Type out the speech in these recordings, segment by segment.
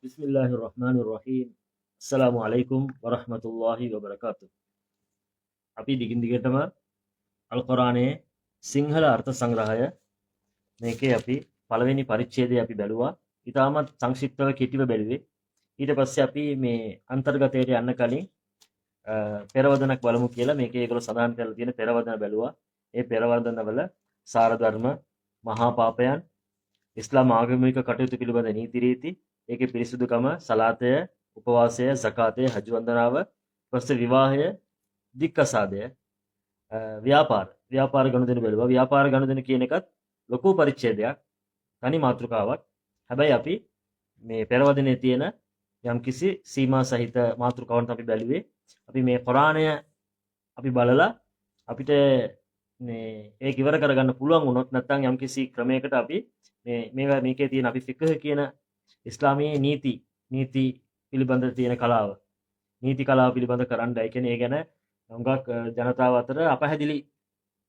Bismillahirrahmanirrahim. Assalamualaikum warahmatullahi wabarakatuh. අපි දිගින් දිගටම අල් කුර්ආනයේ සිංහල අර්ථ සංග්‍රහය මේකේ අපි පළවෙනි පරිච්ඡේදය අපි බැලුවා. ඊටමත් සංක්ෂිප්තව කෙටිව බැලුවේ. ඊට පස්සේ අපි මේ අන්තර්ගතයට යන්න කලින් පෙරවදනක් බලමු කියලා මේකේ ඒගොල්ලෝ සඳහන් කරලා තියෙන පෙරවදන බැලුවා. ඒ පෙරවදනවල සාර ධර්ම, මහා පාපයන්, ඉස්ලාම් ආගමික කටයුතු පිළිබඳ නීති රීති, ඒකේ පිරිසුදුකම, සලාතය, උපවාසය, සකාතය, හජ් වන්දනාව, පස්සේ විවාහය, දික්කසාදය, ව්‍යාපාර ගනුදෙනු බැලුවා. ව්‍යාපාර ගනුදෙනු කියන එකත් ලොකු පරිච්ඡේදයක්, තනි මාතෘකාවක්. හැබැයි අපි මේ පෙරවදනේ තියෙන යම්කිසි සීමා සහිත මාතෘකාවන් අපි බැලුවේ. අපි මේ කුර්ආනය අපි බලලා අපිට මේ ඒක ඉවර කරගන්න පුළුවන් වුණොත් නැත්නම් යම්කිසි ක්‍රමයකට අපි මේවා මේකේ තියෙන අපි ෆික්හ කියන ඉස්ලාමීය නීති පිළිබඳ තියෙන කලාව නීති කලාව පිළිබඳ කරන්නයි. ඒ කියන්නේ ඒ ගැන හුඟක් ජනතාව අතර අපහැදිලි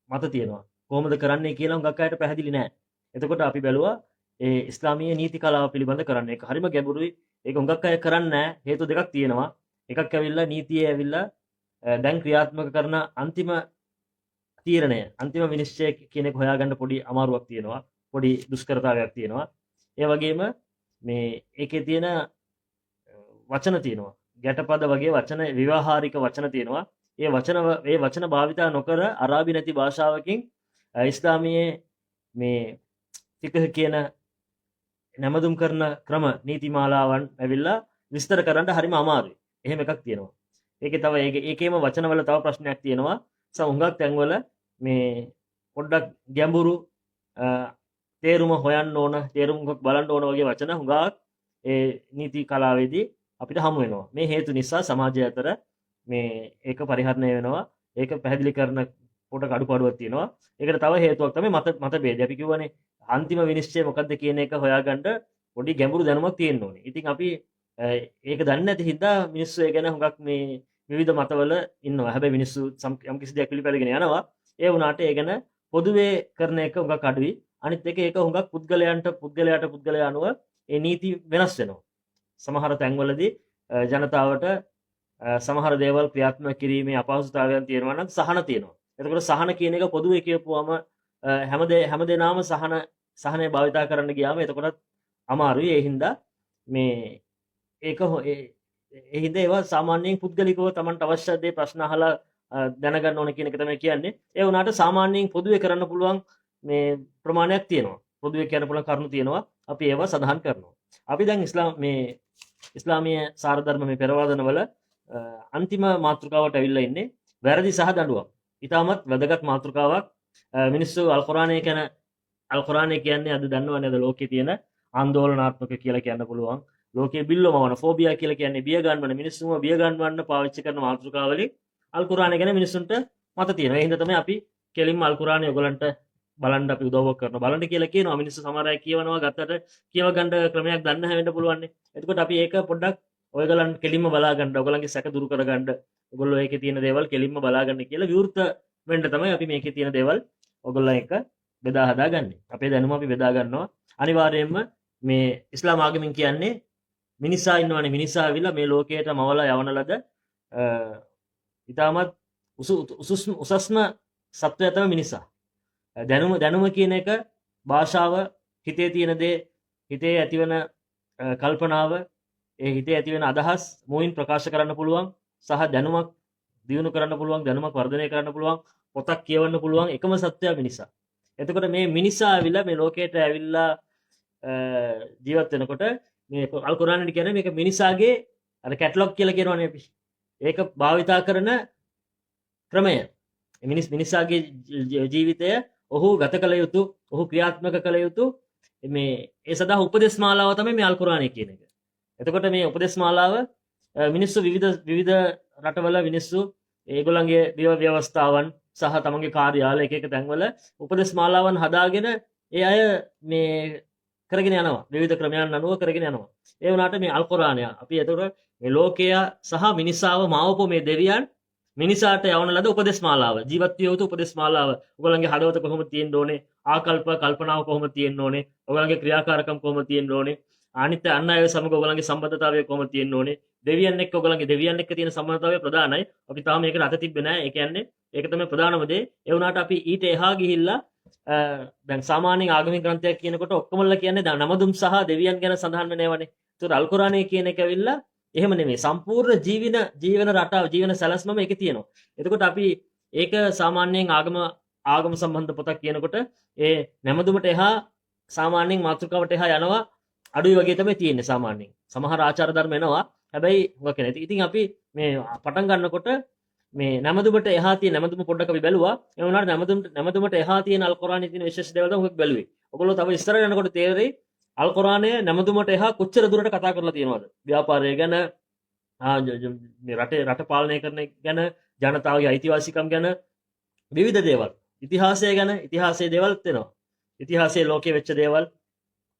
මත තියෙනවා. කොහොමද කරන්නේ කියලා හුඟක් අයට පැහැදිලි නැහැ. එතකොට අපි බැලුවා ඒ ඉස්ලාමීය නීති කලාව පිළිබඳ කරන්න. ඒක හරිම ගැඹුරුයි. ඒක හුඟක් අය කරන්නේ නැහැ. හේතු දෙකක් තියෙනවා. එකක් ඇවිල්ලා නීතියේ ඇවිල්ලා දැන් ක්‍රියාත්මක කරන අන්තිම තීරණය, අන්තිම විනිශ්චය කියන එක හොයාගන්න පොඩි අමාරුවක් තියෙනවා. පොඩි දුෂ්කරතාවයක් තියෙනවා. ඒ වගේම මේ ඒකේ තියෙන වචන තියෙනවා. ගැටපද වගේ වචන, විවාහාරික වචන තියෙනවා. ඒ වචන භාවිතා නොකර අරාබි නැති භාෂාවකින් ඉස්ලාමීය මේ ෆික්හ කියන නැමදුම් කරන ක්‍රම නීතිමාලාවන් ඇවිල්ලා විස්තර කරන්න හරිම අමාරුයි. එහෙම එකක් තියෙනවා. ඒකේ තව ඒකේම වචනවල තව ප්‍රශ්නයක් තියෙනවා. හුඟක් තැන්වල මේ පොඩ්ඩක් ගැඹුරු තේරුම හොයන්න ඕන, තේරුමක් බලන්න ඕන වගේ වචන හුඟක් ඒ නීති කලාවේදී අපිට හමු වෙනවා. මේ හේතු නිසා සමාජය අතර මේ ඒක පරිහරණය වෙනවා. ඒක පැහැදිලි කරන පොඩක් අඩුපාඩුවක් තියෙනවා. ඒකට තව හේතුවක් තමයි මත ભેදය. අපි කියවනේ අන්තිම විනිශ්චය මොකක්ද කියන එක හොයාගන්න පොඩි ගැඹුරු දැනුමක් තියෙන්න ඕනේ. ඉතින් අපි ඒක දන්නේ නැති හින්දා මිනිස්සු ඒ ගැන හුඟක් මේ විවිධ මතවල ඉන්නවා. හැබැයි මිනිස්සු යම් කිසි දෙයක් පිළිපැදගෙන යනවා. ඒ වුණාට ඒ ගැන පොදුවේ කරන එක හුඟක් අඩුයි. අනිත් එක ඒක හුඟක් පුද්ගලයා අනුව ඒ නීති වෙනස් වෙනවා. සමහර තැන්වලදී ජනතාවට සමහර දේවල් ක්‍රියාත්මක කිරීමේ අපහසුතාවයන් තියෙනවා නම් සහන තියෙනවා. එතකොට සහන කියන එක පොදුවේ කියපුවම හැමදේනාම සහනය භාවිතා කරන්න ගියාම එතකොටත් අමාරුයි. ඒ හින්දා මේ ඒක ඒ හින්දා ඒවා සාමාන්‍යයෙන් පුද්ගලිකව Tamanට අවශ්‍ය දේ ප්‍රශ්න අහලා දැනගන්න ඕන කියන එක තමයි කියන්නේ. ඒ වුණාට සාමාන්‍යයෙන් පොදුවේ කරන්න පුළුවන් මේ ප්‍රමාණයක් තියෙනවා. පොදුවේ කියන්න පුළුවන් කරුණු තියෙනවා. අපි ඒවා සඳහන් කරනවා. අපි දැන් ඉස්ලාමීය සාරධර්ම මේ පෙරවාදන වල අන්තිම මාතෘකාවට ඇවිල්ලා ඉන්නේ වැරදි සහ දඬුවම්. ඊටමත් වැදගත් මාතෘකාවක්. මිනිස්සු අල් කුර්ආනය කියන්නේ අද දන්නවනේ අද ලෝකේ තියෙන ආందోලනාත්මක කියලා කියන්න පුළුවන්. ලෝකයේ බිල්ලමවන ෆෝබියා කියලා කියන්නේ බිය ගන්නවන මිනිස්සුම බිය ගන්නවන්න පාවිච්චි කරන මාතෘකාවලින් අල් කුර්ආනය ගැන මිනිස්සුන්ට මත තියෙනවා. ඒ හින්දා තමයි අපි කෙලින්ම අල් කුර්ආනය ඔයගලන්ට බලන්න අපි උදව්වක් කරනවා. බලන්න කියලා කියනවා. මිනිස්සු සමහර අය කියවනවා ගත්තට කියව ගන්න ක්‍රමයක් දන්නේ නැහැ වෙන්න පුළුවන් නේ. එතකොට අපි ඒක පොඩ්ඩක් ඔයගලන් කෙලින්ම බලා ගන්න, ඔයගලන්ගේ සැක දුරු කර ගන්න, ඔයගොල්ලෝ ඒකේ තියෙන දේවල් කෙලින්ම බලා ගන්න කියලා විවෘත වෙන්න තමයි අපි මේකේ තියෙන දේවල් ඔයගොල්ලන් එක බෙදා හදාගන්නේ. අපේ දැනුම අපි බෙදා ගන්නවා. අනිවාර්යයෙන්ම මේ ඉස්ලාම් ආගමෙන් කියන්නේ මිනිසා ඉන්නවනේ. මිනිසා ඇවිල්ලා මේ ලෝකයට මවලා යවන ලද ඊටමත් උසස්ම සත්වය තමයි මිනිසා. දැනුම කියන එක භාෂාව, හිතේ තියෙන දේ, හිතේ ඇතිවන කල්පනාව, ඒ හිතේ ඇතිවෙන අදහස් මොයින් ප්‍රකාශ කරන්න පුළුවන් සහ දැනුමක් දියුණු කරන්න පුළුවන්, දැනුමක් වර්ධනය කරන්න පුළුවන්, පොතක් කියවන්න පුළුවන් එකම සත්වයා මිනිසා. එතකොට මේ මිනිසා ඇවිල්ලා මේ ලෝකයට ඇවිල්ලා ජීවත් වෙනකොට මේ අල් කුර්ආනයේ කියන්නේ මේක මිනිසාගේ අර කැටලොග් කියලා කියනවනේ අපි. ඒක භාවිතා කරන ක්‍රමය. මිනිසාගේ ජීවිතය ඔහු ගත කළ යුතු, ඔහු ක්‍රියාත්මක කළ යුතු මේ ඒ සඳහා උපදේශ මාලාව තමයි මේ අල් කුර්ආනය කියන එක. එතකොට මේ උපදේශ මාලාව මිනිස්සු විවිධ රටවල මිනිස්සු ඒගොල්ලන්ගේ ව්‍යවස්ථාවන් සහ තමන්ගේ කාර්යාල එක තැන්වල උපදේශ මාලාවන් හදාගෙන ඒ අය මේ කරගෙන යනවා. විවිධ ක්‍රමයන් අනුව කරගෙන යනවා. ඒ වුණාට මේ අල් කුර්ආනය අපි එතකොට මේ ලෝකයා සහ මිනිසාව මාවපු මේ දෙවියන් මිනිසාට යවන ලද උපදේශ මාලාව, ජීවත් විය යුතු උපදේශ මාලාව. ඔයගොල්ලන්ගේ හදවත කොහොමද තියෙන්න ඕනේ? කල්පනාව කොහොමද තියෙන්න ඕනේ? ඔයගොල්ලන්ගේ ක්‍රියාකාරකම් කොහොමද තියෙන්න ඕනේ? අනිත් අන් අය සමග ඔයගොල්ලන්ගේ සම්බන්ධතාවය කොහොමද තියෙන්න ඕනේ? දෙවියන් එක්ක ඔයගොල්ලන්ගේ දෙවියන් එක්ක තියෙන සම්බන්ධතාවය ප්‍රධානයි. අපි තාම මේකට අත තිබ්බේ නැහැ. ඒ කියන්නේ ඒක තමයි ප්‍රධානම දේ. ඒ වුණාට අපි ඊට එහා ගිහිල්ලා දැන් සාමාන්‍යයෙන් ආගමික ග්‍රන්ථයක් කියනකොට ඔක්කොමලා කියන්නේ නමදුම් සහ දෙවියන් ගැන සඳහන් වෙන ඒවානේ. ඒතර අල් කුරානයේ කියන එක ඇවිල්ලා එහෙම නෙමෙයි. සම්පූර්ණ ජීවන රටාව ජීවන සැලැස්මම ඒකේ තියෙනවා. එතකොට අපි ඒක සාමාන්‍යයෙන් ආගම සම්බන්ධ පොතක් කියනකොට ඒ නැමදුමට එහා සාමාන්‍යයෙන් මාතෘකාවට එහා යනවා අඩුයි වගේ තමයි තියෙන්නේ සාමාන්‍යයෙන්. සමහර ආචාර ධර්ම එනවා. හැබැයි මොකක් නැහැ. ඉතින් අපි මේ පටන් ගන්නකොට මේ නැමදුමට එහා තියෙන නැමදුම පොඩ්ඩක් අපි බැලුවා. ඒ වුණාට නැමදුමට එහා තියෙන අල් කුරානයේ තියෙන විශේෂ දේවල් තමයි බැලුවේ. ඔයගොල්ලෝ තව ඉස්සර යනකොට තේරෙයි අල් කුරානයේ නැමදුමට එහා කොච්චර දුරට කතා කරලා තියෙනවද? ව්‍යාපාරය ගැන, මේ රට පාලනය කරන ගැන, ජනතාවගේ අයිතිවාසිකම් ගැන විවිධ දේවල්. ඉතිහාසය ගැන ඉතිහාසයේ දේවල් තියෙනවා. ඉතිහාසයේ ලෝකයේ වෙච්ච දේවල්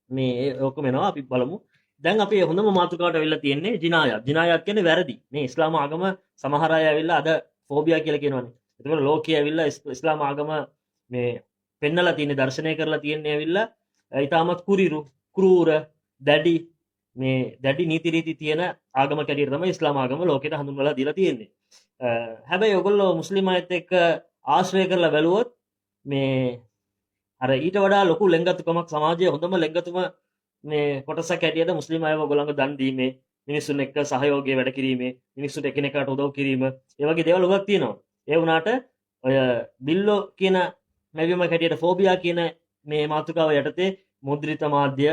මේ ඔක්කොම එනවා. අපි බලමු. දැන් අපි හොඳම මාතෘකාවට අවිල්ලා තියෙන්නේ ජිනායත්. ජිනායත් කියන්නේ වැරදි. මේ ඉස්ලාම ආගම සමහර අය ඇවිල්ලා අද ෆෝබියා කියලා කියනවනේ. ඒකවල ලෝකයේ ඇවිල්ලා ඉස්ලාම ආගම මේ පෙන්නලා තියෙන දර්ශනය කරලා තියෙන්නේ ඇවිල්ලා ඊටමත් ක්‍රූර දැඩි නීති රීති තියෙන ආගමක් ඇටියට තමයි ඉස්ලාම ආගම ලෝකෙට හඳුන්වලා දීලා තියෙන්නේ. හැබැයි ඔයගොල්ලෝ මුස්ලිම් අයත් එක්ක ආශ්‍රය කරලා බැලුවොත් මේ අර ඊට වඩා ලොකු ලෙන්ගතුකමක් සමාජයේ හොඳම ලෙන්ගතුම මේ කොටසක් ඇටියට මුස්ලිම් අයව ඔයගොල්ලන්ගේ දන් දීමේ, මිනිස්සුන් එක්ක සහයෝගය වැඩ කිරීමේ, මිනිස්සුන්ට එකිනෙකාට උදව් කිරීම, ඒ වගේ දේවල් උගක් තියෙනවා. ඒ වුණාට ඔය බිල්ලෝ කියන මැවීමක් හැටියට ෆෝබියා කියන මේ මාතෘකාව යටතේ මුද්‍රිත මාධ්‍ය,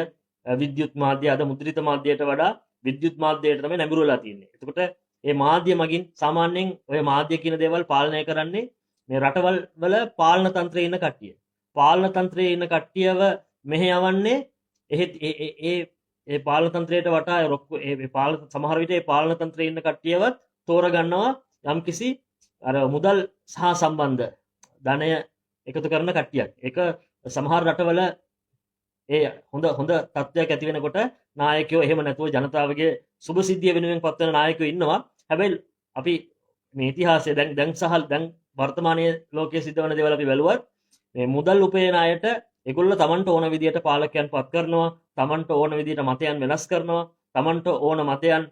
විද්‍යුත් මාධ්‍ය, අද මුද්‍රිත මාධ්‍යයට වඩා විද්‍යුත් මාධ්‍යයට තමයි නැඹුරු වෙලා තියෙන්නේ. එතකොට මේ මාධ්‍ය මගින් සාමාන්‍යයෙන් ඔය මාධ්‍ය කියන දේවල් පාලනය කරන්නේ මේ රටවල් වල පාලන තන්ත්‍රයේ ඉන්න කට්ටිය. පාලන තන්ත්‍රයේ ඉන්න කට්ටියව මෙහෙ යවන්නේ ඒ පාලන තන්ත්‍රයට වටා සමහර විට ඒ පාලන තන්ත්‍රයේ ඉන්න කට්ටියවත් තෝරගන්නවා යම්කිසි අර මුදල් සහ සම්බන්ධ ධනය එකතු කරන කට්ටියක්. ඒක සමහර රටවල ඒ හොඳ තත්ත්වයක් ඇති වෙනකොට නායකයෝ එහෙම නැතුව ජනතාවගේ සුබ සිද්ධිය වෙනුවෙන් පත්වන නායකයෝ ඉන්නවා. හැබැයි අපි මේ ඉතිහාසයේ දැන් වර්තමානයේ ලෝකයේ සිද්ධ වෙන දේවල් අපි බැලුවත් මේ මුදල් උපයන අයට ඒගොල්ලෝ තමන්ට ඕන විදියට පාලකයන් පත් කරනවා, තමන්ට ඕන විදියට මතයන් වෙනස් කරනවා, තමන්ට ඕන මතයන්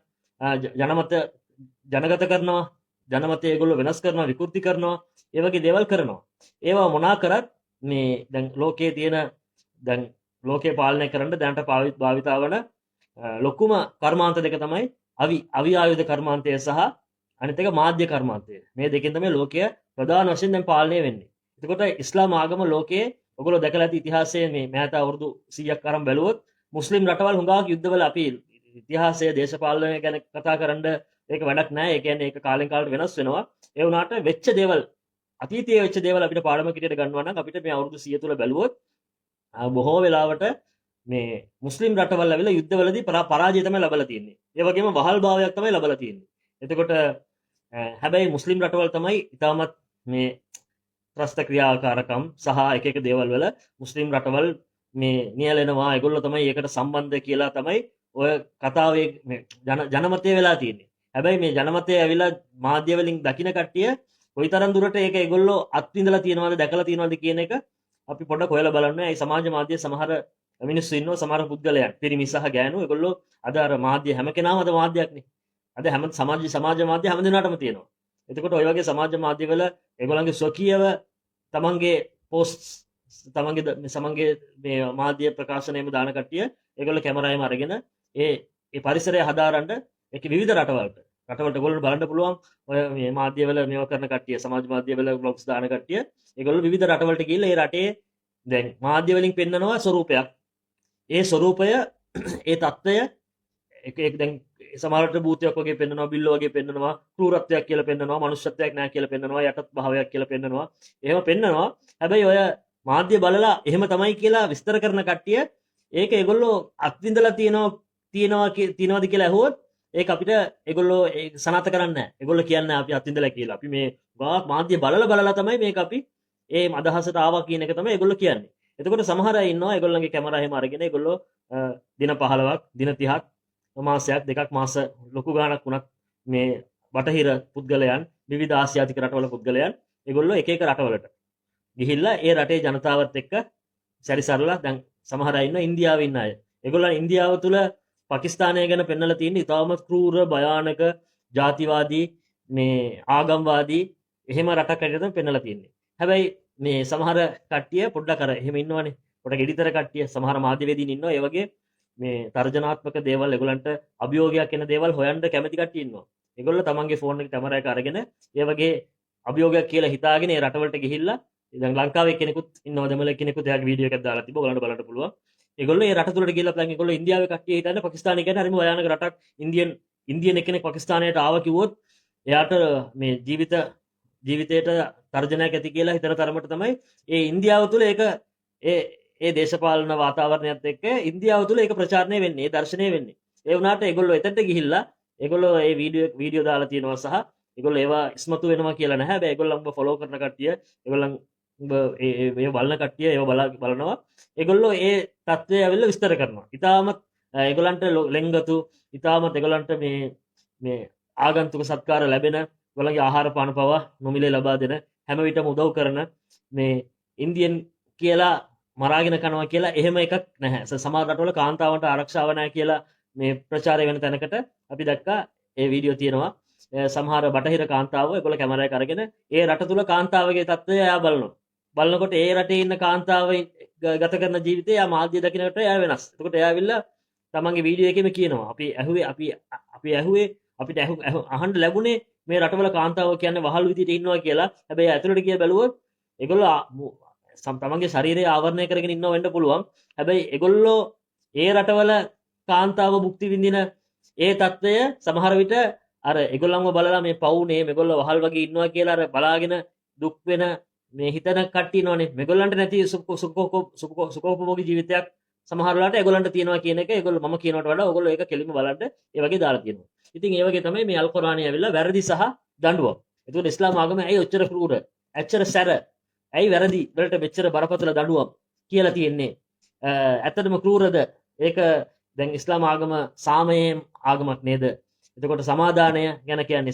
ජනගත කරනවා, ජනමතය ඒගොල්ලෝ වෙනස් කරනවා, විකෘති කරනවා, ඒ වගේ දේවල් කරනවා. ඒවා මොනා කරත් මේ දැන් ලෝකයේ තියෙන දැන් ලෝකේ පාලනය කරන්න දැනට භාවිතා වන ලොකුම කර්මාන්ත දෙක තමයි අවි ආයුධ කර්මාන්තය සහ අනිත් එක මාධ්‍ය කර්මාන්තය. මේ දෙකෙන් තමයි ලෝකය ප්‍රධාන වශයෙන් දැන් පාලනය වෙන්නේ. එතකොට ඉස්ලාම ආගම ලෝකයේ ඔයගොල්ලෝ දැකලා ඇති ඉතිහාසයේ මේ මෑත අවුරුදු 100ක් අරන් බැලුවොත් මුස්ලිම් රටවල් හුඟක් යුද්ධවල අපි ඉතිහාසයේ දේශපාලනය ගැන කතා කරන්න ඒක වැඩක් නැහැ. ඒ කියන්නේ ඒක කාලෙන් කාලට වෙනස් වෙනවා. ඒ වුණාට වෙච්ච දේවල් අතීතයේ වෙච්ච දේවල් අපිට පාඩමක් විදියට ගන්නවා නම් අපිට මේ අවුරුදු 100 තුල බැලුවොත් බොහෝ වෙලාවට මේ මුස්ලිම් රටවල් ඇවිල්ලා යුද්ධවලදී පරාජය තමයි ලබලා තියෙන්නේ. ඒ වගේම වහල් භාවයක් තමයි ලබලා තියෙන්නේ. එතකොට හැබැයි මුස්ලිම් රටවල් තමයි ඉතාමත් මේ ත්‍රස්ත ක්‍රියාකාරකම් සහ එක දේවල් වල මුස්ලිම් රටවල් මේ නියැලෙනවා. ඒගොල්ලෝ තමයි ඒකට සම්බන්ධ කියලා තමයි ඔය කතාවේ මේ ජනමතය වෙලා තියෙන්නේ. හැබැයි මේ ජනමතය ඇවිල්ලා මාධ්‍ය වලින් දකින්න කට්ටිය කොයිතරම් දුරට ඒක ඒගොල්ලෝ අත්විඳලා තියෙනවද දැකලා තියෙනවද කියන එක අපි පොඩ්ඩක් හොයලා බලන්න. ඒ සමාජ මාධ්‍ය සමහර මිනිස්සු ඉන්නවා, සමහර පුද්ගලයන් පිරිමි සහ ගෑනු ඒගොල්ලෝ අද අර මාධ්‍ය හැම කෙනාම අද මාධ්‍යයක්නේ. අද හැම සමාජ මාධ්‍ය හැම දිනකටම තියෙනවා. එතකොට ඔය වගේ සමාජ මාධ්‍ය වල ඒගොල්ලන්ගේ ස්වකීයව තමන්ගේ පෝස්ට්ස් තමන්ගේ මේ මාධ්‍ය ප්‍රකාශනයම දාන කට්ටිය ඒගොල්ලෝ කැමරාවෙම අරගෙන ඒ පරිසරය හදාරන්න ඒක විවිධ රටවලට ඔයගොල්ලෝ බලන්න පුළුවන්. ඔය මේ මාධ්‍ය වල මේව කරන කට්ටිය, සමාජ මාධ්‍ය වල බ්ලොග්ස් දාන කට්ටිය ඒගොල්ලෝ විවිධ රටවලට ගිහිල්ලා ඒ රටේ දැන් මාධ්‍ය වලින් පෙන්නනවා ස්වරූපයක්. ඒ ස්වරූපය ඒ தত্ত্বය එක දැන් සමහරවිට භූතයක් වගේ පෙන්නනවා, බිල්ලෝ වගේ පෙන්නනවා, ක්‍රූරත්වයක් කියලා පෙන්නනවා, මනුෂ්‍යත්වයක් නැහැ කියලා පෙන්නනවා, යටත් භාවයක් කියලා පෙන්නනවා. එහෙම පෙන්නනවා. හැබැයි ඔය මාධ්‍ය බලලා එහෙම තමයි කියලා විස්තර කරන කට්ටිය ඒක ඒගොල්ලෝ අත්විඳලා තියනවාද කියලා අහුවොත් ඒක අපිට ඒගොල්ලෝ සනාථ කරන්නේ නැහැ. ඒගොල්ලෝ කියන්නේ අපි අත්විඳලා කියලා. අපි මේ ගාක් මාධ්‍ය බලලා තමයි මේක අපි ඒ අදහසට ආවා කියන එක තමයි ඒගොල්ලෝ කියන්නේ. එතකොට සමහර අය ඉන්නවා ඒගොල්ලන්ගේ කැමරා එහෙම අරගෙන ඒගොල්ලෝ දින 15ක්, දින 30ක්, මාසයක් දෙකක් මාස ලොකු ගාණක් වුණත් මේ බටහිර පුද්ගලයන්, විවිධ ආසියාතික රටවල පුද්ගලයන් ඒගොල්ලෝ එක රටවලට ගිහිල්ලා ඒ රටේ ජනතාවත් එක්ක සැරිසරලා දැන් සමහර අය ඉන්නවා ඉන්දියාවේ ඉන්න අය. ඒගොල්ලන් ඉන්දියාව තුළ පාකිස්තානය ගැන පෙන්වලා තියෙන ඉතාමත් ක්‍රූර භයානක ජාතිවාදී මේ ආගම්වාදී එහෙම රටක් හැටියට පෙන්වලා තියෙන්නේ. හැබැයි මේ සමහර කට්ටිය පොඩ්ඩක් අර එහෙම ඉන්නවනේ. පොඩ්ඩක් එඩිතර කට්ටිය සමහර මාධ්‍යවේදීන් ඉන්නවා. ඒ වගේ මේ තර්ජනාත්මක දේවල් ඒගොල්ලන්ට අභියෝගයක් එන දේවල් හොයන්න කැමති කට්ටිය ඉන්නවා. ඒගොල්ලෝ තමන්ගේ ෆෝන් එකේ කැමරා එක අරගෙන ඒ වගේ අභියෝගයක් කියලා හිතාගෙන ඒ රටවලට ගිහිල්ලා දැන් ලංකාවේ කෙනෙකුත් ඉන්නවා දෙමළ කෙනෙකුත් එයාගේ වීඩියෝ එකක් දාලා තිබ්බා. ඔයාලට බලන්න පුළුවන්. ඒගොල්ලෝ ඒ රට තුලට ගිහිල්ලා දැන් ඒගොල්ලෝ ඉන්දියාවේ කට්ටිය හිතන්නේ පාකිස්තානය කියන්නේ හරිම භයානක රටක්. ඉන්දියන් එක්කෙනෙක් පාකිස්තානයට ආව කිව්වොත් එයාට මේ ජීවිතයට තර්ජනයක් ඇති කියලා හිතන තරමට තමයි ඒ ඉන්දියාව තුළ ඒක ඒ දේශපාලන වාතාවරණයත් එක්ක ඉන්දියාව තුළ ඒක ප්‍රචාරණය වෙන්නේ, දර්ශනය වෙන්නේ. ඒ වුණාට ඒගොල්ලෝ එතනට ගිහිල්ලා ඒගොල්ලෝ ඒ වීඩියෝ දාලා තියෙනවා සහ ඒගොල්ලෝ ඒවා ඉස්මතු වෙනවා කියලා නැහැ. හැබැයි ඒගොල්ලන් ඔබ ෆලෝ කරන කට්ටිය, ඒගොල්ලන් ඔබ ඒ බලන කට්ටිය ඒව බලනවා. ඒගොල්ලෝ ඒ தත්ත්වය ඇවිල්ලා විස්තර කරනවා. ඉතාමත් ඒගොල්ලන්ට ලෙන්ගතු, ඉතාමත් ඒගොල්ලන්ට මේ ආගන්තුක සත්කාර ලැබෙන, ඒගොල්ලන්ගේ ආහාර පාන පවා නොමිලේ ලබා දෙන, හැම විටම උදව් කරන මේ ඉන්දියන් කියලා මරාගෙන කනවා කියලා එහෙම එකක් නැහැ. සමහර රටවල කාන්තාවන්ට ආරක්ෂාව නැහැ කියලා මේ ප්‍රචාරය වෙන තැනකට අපි දැක්කා ඒ වීඩියෝ තියෙනවා. සමහර බටහිර කාන්තාව ඒගොල්ලෝ කැමරාවක් අරගෙන ඒ රට තුල කාන්තාවගේ තත්ත්වය එයා බලනවා. බලනකොට ඒ රටේ ඉන්න කාන්තාව ගත කරන ජීවිතය එයා මාධ්‍ය දකින්නට එයා වෙනස්. එතකොට එයා ඇවිල්ලා තමන්ගේ වීඩියෝ එකේම කියනවා අපි ඇහුවේ අපිට අහන්න ලැබුණේ මේ රටවල කාන්තාව කියන්නේ වහල් විදියට ඉන්නවා කියලා. හැබැයි ඇතුළට ගිය බැලුවොත් ඒගොල්ලෝ තමන්ගේ ශරීරය ආවරණය කරගෙන ඉන්නව වෙන්න පුළුවන්. හැබැයි ඒගොල්ලෝ ඒ රටවල කාන්තාව භුක්ති විඳින ඒ తত্ত্বය සමහර විට අර ඒගොල්ලන්ව බලලා මේ පවුනේ මේගොල්ලෝ වහල් වගේ ඉන්නවා කියලා අර බලාගෙන දුක් වෙන මේ හිතන කට්ටිය ඉන්නවනේ. මේගොල්ලන්ට නැති සුඛෝපභෝගී ජීවිතයක් සමහර වෙලාවට ඒගොල්ලන්ට තියෙනවා කියන එක ඒගොල්ලෝ මම කියනවට වඩා ඕගොල්ලෝ ඒක කෙලින්ම බලන්න ඒ වගේ දාලා තියෙනවා. ඉතින් ඒ වගේ තමයි මේ අල් කුර්ආනයේ ඇවිල්ලා වැරදි සහ දඬුවම්. ඒකෝද ඉස්ලාම ආගම ඇයි ඔච්චර ක්‍රූර, ඇච්චර සැර, ඇයි වැරදි වලට මෙච්චර බරපතල දඬුවම් කියලා තියෙන්නේ? ඇත්තටම ක්‍රූරද? ඒක දැන් ඉස්ලාම ආගම සාමයේ ආගමක් නේද? එතකොට සමාදානය ගැන කියන්නේ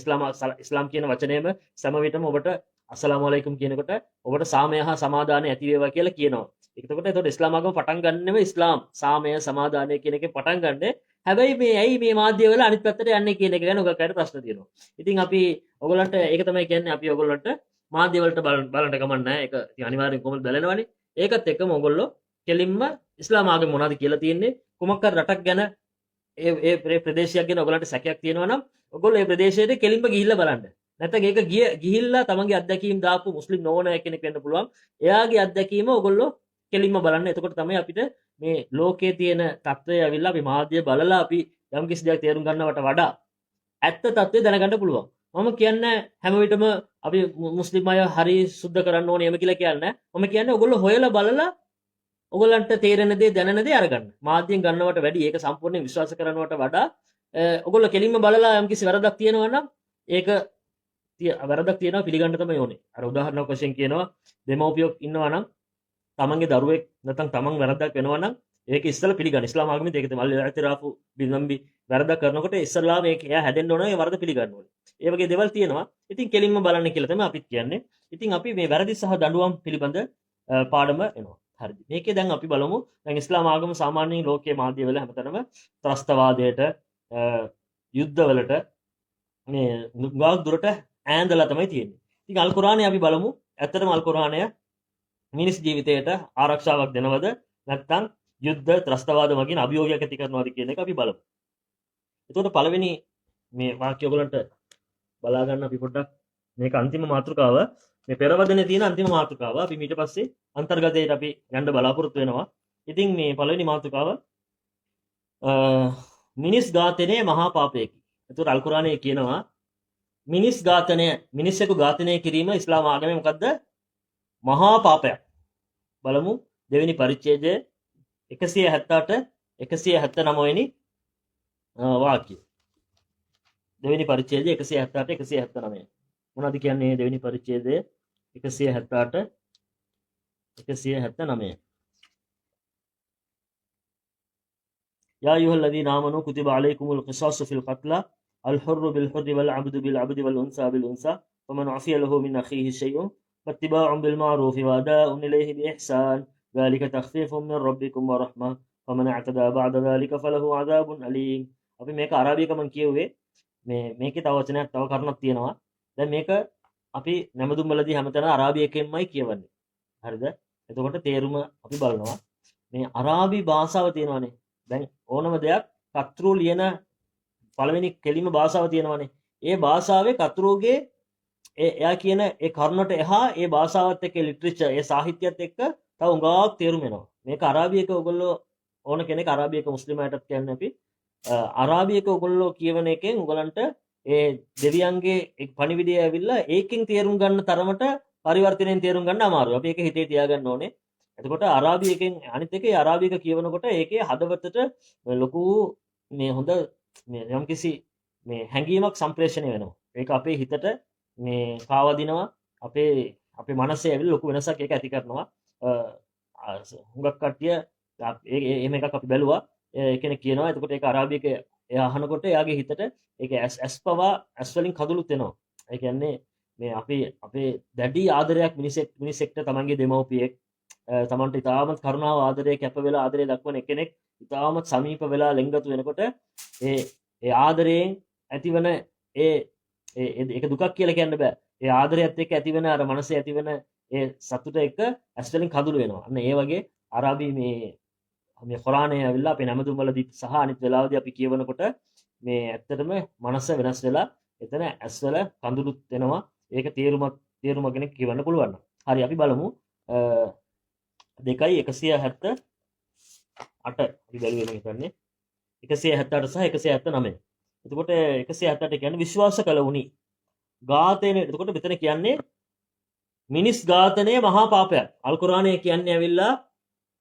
ඉස්ලාම් කියන වචනයම සෑම විටම ඔබට අස්සලාමු අලයිකුම් කියනකොට ඔබට සාමය හා සමාදානය ඇති වේවා කියලා කියනවා. එතකොට ඉස්ලාම ආගම පටන් ගන්නෙම ඉස්ලාම් සාමය සමාදානය කියන එකෙන් පටන් ගන්නෙ. හැබැයි මේ ඇයි මේ මාධ්‍ය වල අනිත් පැත්තට යන්නේ කියන එක ගැන ඔයගොල්ලන්ට ප්‍රශ්න තියෙනවා. ඉතින් අපි ඔයගොල්ලන්ට ඒක තමයි කියන්නේ අපි ඔයගොල්ලන්ට මාධ්‍ය වලට බලන්න ගමන් නැහැ. ඒක ඉතින් අනිවාර්යෙන් කොහොමද බලනවනේ. ඒකත් එක්කම ඔයගොල්ලෝ කෙලින්ම ඉස්ලාම ආගම මොනවද කියලා තියෙන්නේ කුමක් කර රටක් ගැන ඒ ප්‍රදේශයක් ගැන ඔයගොල්ලන්ට සැකයක් තියෙනවා නම් ඔයගොල්ලෝ ඒ ප්‍රදේශයට කෙලින්ම ගිහිල්ලා බලන්න. නැත්නම් ඒක ගිහිල්ලා තමන්ගේ අත්දැකීම් දාපු මුස්ලිම් නොවන කෙනෙක් වෙන්න පුළුවන්. එයාගේ අත්දැකීම ඔයගොල්ලෝ කෙලින්ම බලන්න. එතකොට තමයි අපිට මේ ලෝකයේ තියෙන தত্ত্বය ඇවිල්ලා අපි මාධ්‍ය බලලා අපි යම් කිසි දෙයක් තේරුම් ගන්නවට වඩා ඇත්ත தত্ত্বය දැනගන්න පුළුවන්. මම කියන්නේ හැම විටම අපි මුස්ලිම් අය හරි සුද්ධ කරන්න ඕනේ එම කියලා කියන්නේ. මම කියන්නේ ඔයගොල්ලෝ හොයලා බලලා ඔයගොල්ලන්ට තේරෙන දේ දැනෙන දේ අරගන්න. මාධ්‍යෙන් ගන්නවට වැඩි ඒක සම්පූර්ණයෙන් විශ්වාස කරනවට වඩා ඔයගොල්ලෝ කෙලින්ම බලලා යම් කිසි වැරදක් තියෙනවා නම් ඒක වැරදක් තියෙනවා පිළිගන්න තමයි ඕනේ. අර උදාහරණයක් වශයෙන් කියනවා දෙමව්පියෝ ඉන්නවා නම් තමන්ගේ දරුවෙක් නැත්නම් තමන් වැරද්දක් වෙනවා නම් ඒක ඉස්සෙල්ලා පිළිගන්න. ඉස්ලාම ආගමේ ඒක තමයි ඉතිරාෆු බිනම්බි වැරද්දක් කරනකොට ඉස්සෙල්ලා මේක එයා හැදෙන්න ඕන ඒ වරද පිළිගන්න ඕනේ. ඒ වගේ දේවල් තියෙනවා. ඉතින් කෙලින්ම බලන්න කියලා තමයි අපිත් කියන්නේ. ඉතින් අපි මේ වැරදි සහ දඬුවම් පිළිබඳ පාඩම එනවා. හරිද? මේකේ දැන් අපි බලමු දැන් ඉස්ලාම ආගම සාමාන්‍යයෙන් ලෝකයේ මාධ්‍ය වල හැමතැනම ත්‍රස්තවාදයට යුද්ධවලට මේ ගාක් දුරට ඈඳලා තමයි තියෙන්නේ. ඉතින් අල් කුර්ආනය අපි බලමු. ඇත්තටම අල් කුර්ආනය මිනිස් ජීවිතයට ආරක්ෂාවක් දෙනවද නැත්නම් යුද්ධ ත්‍රස්තවාද වගේ අභියෝගයක් ඇති කරනවද කියන එක අපි බලමු. එතකොට පළවෙනි මේ වාක්‍ය ඔයගලන්ට බලා ගන්න අපි පොඩ්ඩක් මේක අන්තිම මාතෘකාව මේ පෙරවදනේ තියෙන අන්තිම මාතෘකාව අපි ඊට පස්සේ අන්තර්ගතයට අපි යන්න බලාපොරොත්තු වෙනවා. ඉතින් මේ පළවෙනි මාතෘකාව මිනිස් ඝාතනය මහා පාපයකි. එතකොට අල් කුර්ආනයේ කියනවා මිනිස් ඝාතනය, මිනිස්සෙකු ඝාතනය කිරීම ඉස්ලාම ආගමේ මොකද්ද? මහා පාපයක්. බලමු දෙවෙනි පරිච්ඡේදය 178 179 වෙනි වාක්‍යය. දෙවෙනි පරිච්ඡේදය 178 179. මොනවද කියන්නේ දෙවෙනි පරිච්ඡේදය 178 179. යා අයුහල්ලදීන ආමනු කුතිබ අලයිකුමුල් ඛිසාසු ෆිල් ඛත්ලා අල් හුර්රු බිල් හුර්රි වල් අබ්දු බිල් අබ්දි වල් උන්සා බිල් උන්සා වමන් අෆිය ලහු මින් අඛීහි ෂයිඋන් فاتباع بالمعروف وأداء إليه بإحسان ذلك تخفيف من ربكم ورحمة فمن اعتدى بعد ذلك فله عذاب أليم. අපි මේක අරාබිකමන් කියුවේ මේකේ තව වචනයක් තව කරුණක් තියෙනවා. දැන් මේක අපි නැමදුම් වලදී හැමතැන අරාබිකෙන්මයි කියවන්නේ. හරිද? එතකොට තේරුම අපි බලනවා. මේ අරාබි භාෂාව තියෙනවානේ. දැන් ඕනම දෙයක් කතරු ලියන පළවෙනි කෙලිම භාෂාව තියෙනවානේ. ඒ භාෂාවේ කතරුගේ එයා කියන ඒ කරුණට එහා ඒ භාෂාවත් එක්ක ලිටරේචර් ඒ සාහිත්‍යයත් එක්ක තව උඟාවක් තේරුම් වෙනවා. මේක අරාබියක ඔයගොල්ලෝ ඕන කෙනෙක් අරාබියක මුස්ලිමයටත් කියන්නේ අපි අරාබියක ඔයගොල්ලෝ කියවන එකෙන් ඔයගලන්ට ඒ දෙවියන්ගේ පණිවිඩය ඇවිල්ලා ඒකෙන් තේරුම් ගන්න තරමට පරිවර්තනයෙන් තේරුම් ගන්න අමාරුයි. අපි ඒක හිතේ තියාගන්න ඕනේ. එතකොට අරාබියකෙන් අනිත් එකේ අරාබියක කියවනකොට ඒකේ හදවතට ලොකු මේ හොඳ මේ යම්කිසි මේ හැඟීමක් සම්ප්‍රේෂණය වෙනවා. ඒක අපේ හිතට මේ කාවදිනවා. අපේ මනසේ ඇවිල්ලා ලොකු වෙනසක් ඒක ඇති කරනවා. හුඟක් කට්ටිය එහෙම එකක් අපි බැලුවා. ඒ කෙනෙක් කියනවා. එතකොට ඒක අරාබියක එයා අහනකොට එයාගේ හිතට ඒක ඇස් වලින් කඳුළුත් එනවා. ඒ කියන්නේ මේ අපේ දැඩි ආදරයක් මිනිසෙක්ට තමන්ගේ දෙමව්පියෙක් තමන්ට ඉතාමත් කරුණාව ආදරය කැප වෙලා ආදරය දක්වන කෙනෙක් ඉතාමත් සමීප වෙලා ලෙන්ගතු වෙනකොට ඒ ආදරයෙන් ඇතිවන ඒක දුකක් කියලා කියන්න බෑ. ඒ ආදරයත් එක්ක ඇතිවෙන අර මනසේ ඇතිවෙන ඒ සතුට එක්ක ඇස් වලින් කඳුළු වෙනවා. අන්න ඒ වගේ අරාබි මේ කුරානයේ ඇවිල්ලා අපේ නැමතුම් වලදී සහ අනිත් වෙලාවදී අපි කියවනකොට මේ ඇත්තටම මනස වෙනස් වෙලා එතන ඇස් වල කඳුළුත් එනවා. ඒක තේරුම කෙනෙක් කියවන්න පුළුවන්. හරි අපි බලමු 2:178 අපි බැලුවේ මම හිතන්නේ 178 සහ 179. එතකොට 178 කියන්නේ විශ්වාස කළ උනි. ඝාතනය. එතකොට මෙතන කියන්නේ මිනිස් ඝාතනය මහා පාපයක්. අල් කුර්ආනයේ කියන්නේ ඇවිල්ලා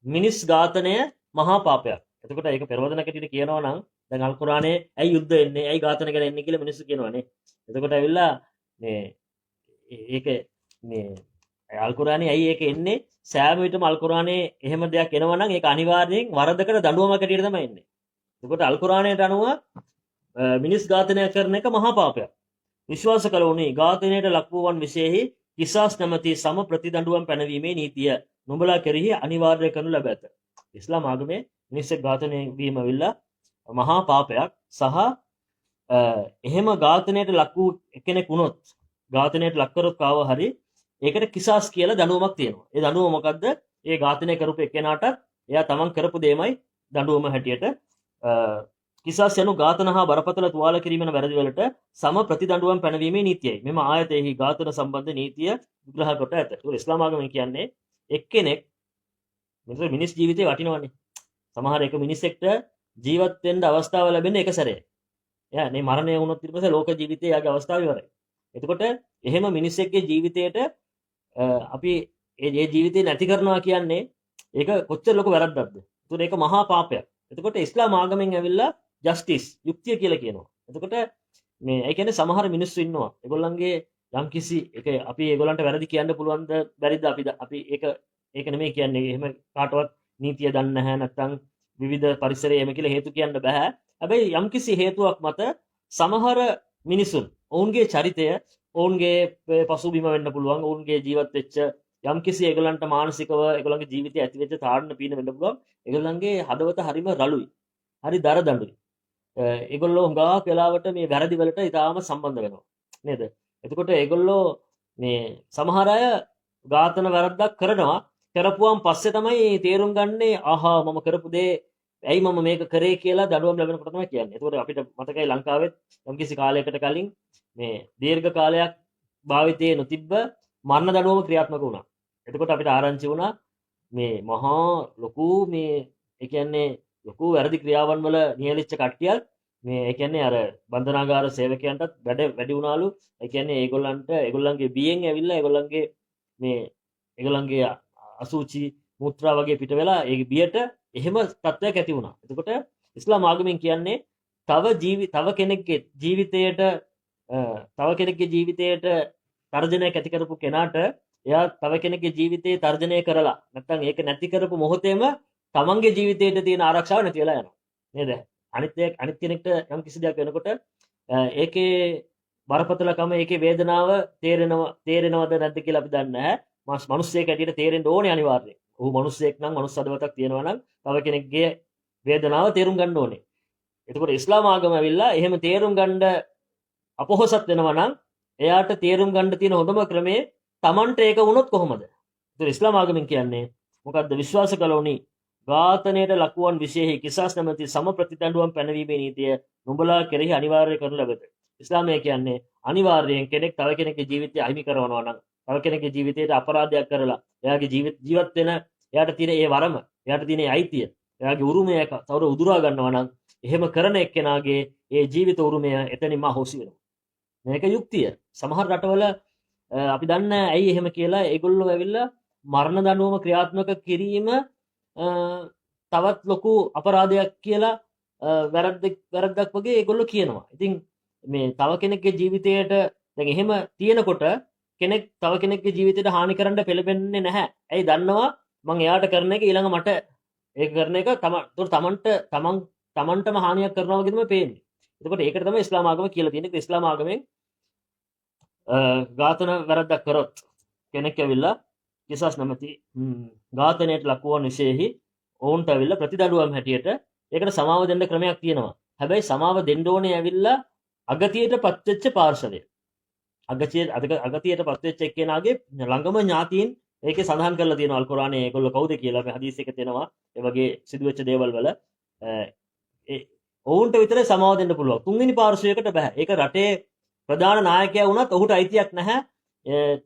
මිනිස් ඝාතනය මහා පාපයක්. එතකොට ඒක පෙරවදනක ඇටියට කියනවා නම් දැන් අල් කුර්ආනයේ ඇයි යුද්ධ එන්නේ? ඇයි ඝාතන කරන්නේ එන්නේ කියලා මිනිස්සු කියනවානේ. එතකොට ඇවිල්ලා මේ ඒක මේ අල් කුර්ආනයේ ඇයි ඒක එන්නේ? සෑම විටම අල් කුර්ආනයේ එහෙම දෙයක් එනවා නම් ඒක අනිවාර්යෙන් වරදකට දඬුවමක් ඇටියට තමයි එන්නේ. එතකොට අල් කුර්ආනයට අනුව මිනිස් ඝාතනය කරන එක මහා පාපයක්. විශ්වාස කළ උනේ ඝාතනයට ලක් වූවන් විශේෂෙහි කිසාස් නැමැති සම ප්‍රතිදඬුවම් පැනවීමේ නීතිය නුඹලා කෙරෙහි අනිවාර්ය කරනු ලැබ ඇත. ඉස්ලාම් ආගමේ මිනිස්සෙක් ඝාතනය වීම විල්ලා මහා පාපයක් සහ එහෙම ඝාතනයට ලක් වූ කෙනෙක් වුණොත් ඝාතනයට ලක් කරොත් කාව හරි ඒකට කිසාස් කියලා දඬුවමක් තියෙනවා. ඒ දඬුවම මොකද්ද? ඒ ඝාතනය කරපු එක්කෙනාට එයා තමන් කරපු දෙයමයි දඬුවම හැටියට කිසාස් යනු ඝාතන හා බරපතල තුවාල කිරීමන වැරදි වලට සම ප්‍රතිදඬුවම් පැනවීමේ නීතියයි. මෙම ආයතයෙහි ඝාතන සම්බන්ධ නීතිය විග්‍රහ කොට ඇත. ඒක ඉස්ලාම් ආගමෙන් කියන්නේ එක්කෙනෙක් මිනිස් ජීවිතේ වටිනවනේ. සමහර එක මිනිසෙක්ට ජීවත් වෙන්න අවස්ථාව ලැබෙන්නේ එක සැරේ. එයා මේ මරණය වුණොත් ඊට පස්සේ ලෝක ජීවිතේ යාගේ අවස්ථාව ඉවරයි. එතකොට එහෙම මිනිසෙක්ගේ ජීවිතයට අපි ඒ ජීවිතේ නැති කරනවා කියන්නේ ඒක කොච්චර ලොකු වැරද්දක්ද? ඒතකොට ඒක මහා පාපයක්. එතකොට ඉස්ලාම් ආගමෙන් ඇවිල්ලා ජස්ටිස් යුක්තිය කියලා කියනවා. එතකොට මේ ඒ කියන්නේ සමහර මිනිස්සු ඉන්නවා. ඒගොල්ලන්ගේ යම්කිසි එක අපි ඒගොල්ලන්ට වැරදි කියන්න පුළුවන්ද බැරිද අපි ඒක නෙමෙයි කියන්නේ. එහෙම කාටවත් නීතිය දන්නේ නැහැ නැත්නම් විවිධ පරිසරයේ එහෙම කියලා හේතු කියන්න බෑ. හැබැයි යම්කිසි හේතුවක් මත සමහර මිනිසුන් ඔවුන්ගේ චරිතය ඔවුන්ගේ පසුබිම වෙන්න පුළුවන්. ඔවුන්ගේ ජීවත් වෙච්ච යම්කිසි ඒගොල්ලන්ට මානසිකව ඒගොල්ලන්ගේ ජීවිතය ඇති වෙච්ච තාඩන පීන වෙන්න පුළුවන්. ඒගොල්ලන්ගේ හදවත හරිම රළුයි. හරි දරදඬුයි. ඒගොල්ලෝ හුඟක් වෙලාවට මේ වැරදි වලට ඉතාම සම්බන්ධ වෙනවා. නේද? එතකොට ඒගොල්ලෝ මේ සමහර අය ඝාතන වැරද්දක් කරනවා. කරපුවාන් පස්සේ තමයි තේරුම් ගන්නේ ආහා මම කරපු දේ ඇයි මම මේක කරේ කියලා දඬුවම් ලැබෙනකොට තමයි කියන්නේ. ඒතකොට අපිට මතකයි ලංකාවෙත් යම්කිසි කාලයකට කලින් මේ දීර්ඝ කාලයක් භාවිතයේ නොතිබ්බ මරණ දඬුවම ක්‍රියාත්මක වුණා. එතකොට අපිට ආරංචි වුණා මේ මහා ලොකු මේ ඒ කියන්නේ ලොකු වැරදි ක්‍රියාවන් වල නියැලිච්ච කට්ටියත් මේ ඒ කියන්නේ අර බන්ධනාගාර සේවකයන්ටත් වැඩි වුණාලු. ඒ කියන්නේ ඒගොල්ලන්ගේ බියෙන් ඇවිල්ලා ඒගොල්ලන්ගේ අසුචි මුත්‍රා වගේ පිට වෙලා ඒ බියට එහෙම තත්ත්වයක් ඇති වුණා. එතකොට ඉස්ලාම් ආගමෙන් කියන්නේ තව කෙනෙක්ගේ ජීවිතයට තර්ජනයක් ඇති කරපු කෙනාට එයා තව කෙනෙක්ගේ ජීවිතේ තර්ජනය කරලා නැත්නම් ඒක නැති කරපු මොහොතේම තමන්ගේ ජීවිතයට තියෙන ආරක්ෂාව නැති වෙලා යනවා. නේද? අනිත් කෙනෙක්ට යම් කිසි දෙයක් වෙනකොට ඒකේ බරපතලකම ඒකේ වේදනාව තේරෙනවද නැද්ද කියලා අපි දන්නේ නැහැ. මිනිස්සෙක් ඇටියට තේරෙන්න ඕනේ අනිවාර්යයෙන්. ඔහු මිනිස්සෙක් නම් මනුස්ස හදවතක් තියෙනවා නම් තව කෙනෙක්ගේ වේදනාව තේරුම් ගන්න ඕනේ. එතකොට ඉස්ලාම ආගම ඇවිල්ලා එහෙම තේරුම් ගන්න අපොහසත් වෙනවා නම් එයාට තේරුම් ගන්න තියෙන හොඳම ක්‍රමේ Tamanට ඒක වුණොත් කොහොමද? ඒතර ඉස්ලාම ආගමෙන් කියන්නේ මොකද්ද? විශ්වාස කළෝනි ඝාතනයට ලකුවන් විශේෂයි කිසස් නැමැති සම ප්‍රතිදඬුවම් පැනවීමේ නීතිය නුඹලා කෙරෙහි අනිවාර්ය කරනු ලැබෙත. ඉස්ලාමය කියන්නේ අනිවාර්යයෙන් කෙනෙක් තව කෙනෙක්ගේ ජීවිතය අහිමි කරනවා නම් තව කෙනෙක්ගේ ජීවිතයට අපරාධයක් කරලා එයාගේ ජීවත් වෙන එයාට තියෙන ඒ වරම එයාට තියෙන ඒ අයිතිය එයාගේ උරුමය තවර උදුරා ගන්නවා නම් එහෙම කරන එක්කෙනාගේ ඒ ජීවිත උරුමය එතනින්ම අහෝසි වෙනවා. මේක යුක්තිය. සමහර රටවල අපි දන්නේ ඇයි එහෙම කියලා ඒගොල්ලෝ ඇවිල්ලා මරණ දඬුවම ක්‍රියාත්මක කිරීම තවත් ලොකු අපරාධයක් කියලා වැරද්දක් වගේ ඒගොල්ලෝ කියනවා. ඉතින් මේ තව කෙනෙක්ගේ ජීවිතයට දැන් එහෙම තියෙනකොට කෙනෙක් තව කෙනෙක්ගේ ජීවිතයට හානි කරන්න පෙළඹෙන්නේ නැහැ. ඇයි දන්නවා මං එයාට කරන එක ඊළඟ මට ඒක කරන එක තමන්ටම හානියක් කරනවා වගේ තමයි පේන්නේ. එතකොට ඒකට තමයි ඉස්ලාම ආගම කියලා තියෙන්නේ. ඉස්ලාම ආගමෙන් ඝාතන වැරද්දක් කරොත් කෙනෙක් ඇවිල්ලා කිසස් නැමැති ඝාතනයට ලකුවන් විශේෂෙහි ඔවුන්ට ඇවිල්ලා ප්‍රතිදඬුවම් හැටියට ඒකට සමාව දෙන්න ක්‍රමයක් තියෙනවා. හැබැයි සමාව දෙන්න ඕනේ ඇවිල්ලා අගතියට පත්වෙච්ච පාර්ශවය. අගතියට පත්වෙච්ච එක්කෙනාගේ ළඟම ඥාතීන් ඒකේ සඳහන් කරලා තියෙනවා අල් කුර්ආනයේ ඒගොල්ලෝ කවුද කියලා මේ හදීස් එකේ තියෙනවා. ඒ වගේ සිදුවෙච්ච දේවල් වල ඔවුන්ට විතරයි සමාව දෙන්න පුළුවන්. තුන්වෙනි පාර්ශවයකට බෑ. ඒක රටේ ප්‍රධාන නායකයා වුණත් ඔහුට අයිතියක් නැහැ.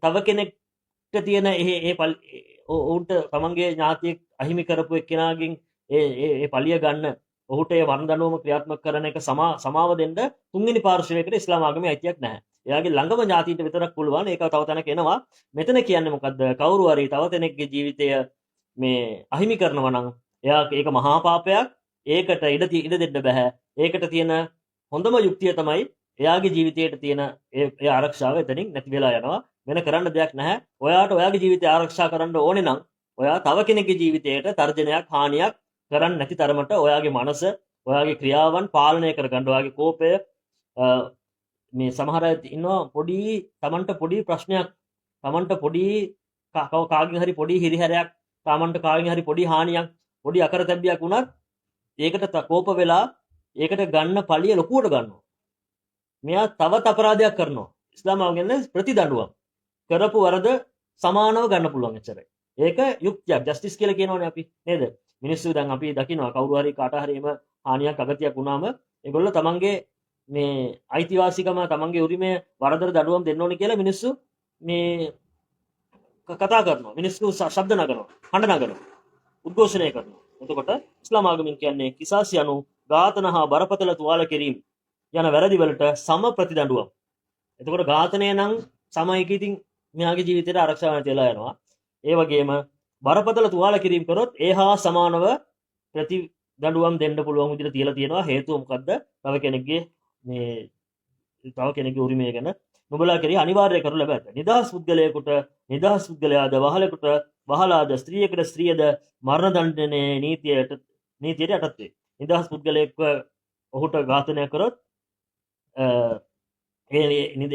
තව කෙනෙක්ට තියෙන ඔවුන්ට තමන්ගේ ඥාතියෙක් අහිමි කරපු එක්කෙනාගෙන් ඒ පලිය ගන්න ඔහුට ඒ වරණ දඬුවම ක්‍රියාත්මක කරන එක සමාව දෙන්න තුන්වෙනි පාර්ශවයකට ඉස්ලාම ආගමේ අයිතියක් නැහැ. එයාගේ ළඟම ඥාතීන්ට විතරක් පුළුවන්. ඒක තව තැනක එනවා. මෙතන කියන්නේ මොකද්ද? කවුරු හරි තව කෙනෙක්ගේ ජීවිතය මේ අහිමි කරනවා නම් ඒක මහා පාපයක්. ඒකට ඉඩ දෙන්න බෑ. ඒකට තියෙන හොඳම යුක්තිය තමයි එයාගේ ජීවිතයට තියෙන ඒ ආරක්ෂාව එතනින් නැති වෙලා යනවා. වෙන කරන්න දෙයක් නැහැ. ඔයාට ඔයාගේ ජීවිතය ආරක්ෂා කරන්න ඕනේ නම් ඔයා තව කෙනෙක්ගේ ජීවිතයට තර්ජනයක් හානියක් කරන්න නැති තරමට ඔයාගේ මනස ඔයාගේ ක්‍රියාවන් පාලනය කරගන්න. ඔයාගේ කෝපය මේ සමහර අය ඉන්නවා පොඩි තමන්ට පොඩි ප්‍රශ්නයක් තමන්ට පොඩි කාගෙන් හරි පොඩි හිරිහැරයක් තමන්ට කාගෙන් හරි පොඩි හානියක් පොඩි අකරතැබ්බයක් වුණත් ඒකට කෝප වෙලා ඒකට ගන්න පළිය ලොකුවට ගන්නවා. මෙයා තවත් අපරාධයක් කරනවා. ඉස්ලාම ආගමෙන් ප්‍රතිදඬුවම් කරපු වරද සමානව ගන්න පුළුවන් එච්චරයි. ඒක යුක්තියක් ජස්ටිස් කියලා කියනවනේ අපි නේද? මිනිස්සු දැන් අපි දකිනවා කවුරු හරි කාට හරි එම හානියක් අගතියක් වුණාම ඒගොල්ලෝ තමන්ගේ මේ අයිතිවාසිකම තමන්ගේ උරිමය වරදට දඬුවම් දෙන්න ඕනේ කියලා මිනිස්සු මේ කතා කරනවා. මිනිස්සු ශබ්ද නගනවා, හඬ නගනවා, උද්ඝෝෂණය කරනවා. එතකොට ඉස්ලාම ආගමෙන් කියන්නේ කිසාස් යනු ඝාතන හා බරපතල තුවාල කිරීම යන වැරදි වලට සම ප්‍රතිදඬුවම්. එතකොට ඝාතනය නම් සමයික ඉතින් මෙයාගේ ජීවිතේට ආරක්ෂාව නැතිලා යනවා. ඒ වගේම බරපතල තුවාල කිරීම කරොත් ඒ හා සමානව ප්‍රතිදඬුවම් දෙන්න පුළුවන් විදිහට තියලා තියෙනවා. හේතුව මොකද්ද? තව කෙනෙක්ගේ මේ තව කෙනෙකුගේ උරිමය ගැන නුඹලා කෙරෙහි අනිවාර්ය කරනු ලැබ ඇත. නිදහස් පුද්ගලයෙකුට නිදහස් පුද්ගලයාද වහලෙකුට වහලාද ස්ත්‍රියකට ස්ත්‍රියද මරණ දඬුවමේ නීතියට යටත් වේ. නිදහස් පුද්ගලයෙක්ව ඔහුට ඝාතනය කරොත්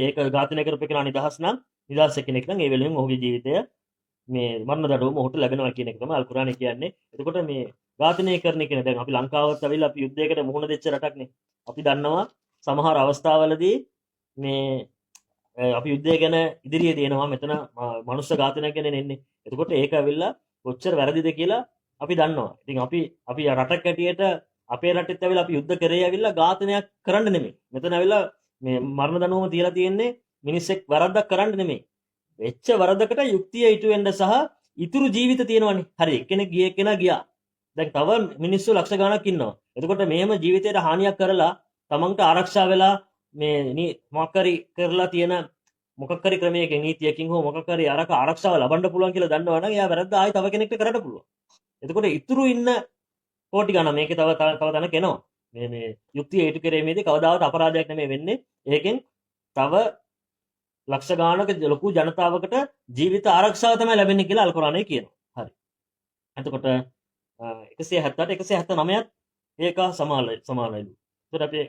ඒක ඝාතනය කරපු කෙනා නිදහස් නම් නිදහස් කෙනෙක් නම් ඒ වෙලෙම ඔහුගේ ජීවිතය මේ මරණ දඬුවම ඔහුට ලැබෙනවා කියන එක තමයි අල් කුර්ආනයේ කියන්නේ. එතකොට මේ ඝාතනය කරන එක දැන් අපි ලංකාවත් ඇවිල්ලා අපි යුද්ධයකට මුහුණ දෙච්ච රටක්නේ. අපි දන්නවා සමහර අවස්ථාවලදී මේ අපි යුද්ධය ගැන ඉදිරියේ තියෙනවා මෙතන මනුස්ස ඝාතනයක් ගැන එන්නේ. එතකොට ඒක ඇවිල්ලා කොච්චර වැරදිද කියලා අපි දන්නවා. ඉතින් අපි රටක් ඇටියට අපේ රටෙත් ඇවිල්ලා අපි යුද්ධ කරේ ඇවිල්ලා ඝාතනයක් කරන්න නෙමෙයි. මෙතන ඇවිල්ලා මේ මරණ දඬුවම තියලා තියෙන්නේ මිනිස්සෙක් වරද්දක් කරන්න නෙමෙයි. වෙච්ච වරදකට යුක්තිය ඉටු වෙන්න සහ ඉතුරු ජීවිත තියෙනවනේ. හරි එක්කෙනෙක් ගිය එක්කෙනා ගියා. දැන් තව මිනිස්සු ලක්ෂ ගණක් ඉන්නවා. එතකොට මෙහෙම ජීවිතයට හානියක් කරලා තමන්ට ආරක්ෂා වෙලා මේ මොකක් හරි කරලා තියෙන මොකක් හරි ක්‍රමයකින් නීතියකින් හෝ මොකක් හරි ආරක්ෂාව ලබන්න පුළුවන් කියලා දන්නවනම් එයා වැරද්ද ආයි තව කෙනෙක්ට කරන්න පුළුවන්. එතකොට ඉතුරු ඉන්න කෝටි ගණන් මේකේ තව තැනක එනවා. මේ යුක්තිය ඉටු කිරීමේදී කවදාවත් අපරාධයක් නෙමෙයි වෙන්නේ. ඒකෙන් තව ලක්ෂ ගානක ලොකු ජනතාවකට ජීවිත ආරක්ෂාව තමයි ලැබෙන්නේ කියලා අල් කුර්ආනයේ කියනවා. හරි. එතකොට 178 179ත් ඒක සමානයිලු. එතකොට අපි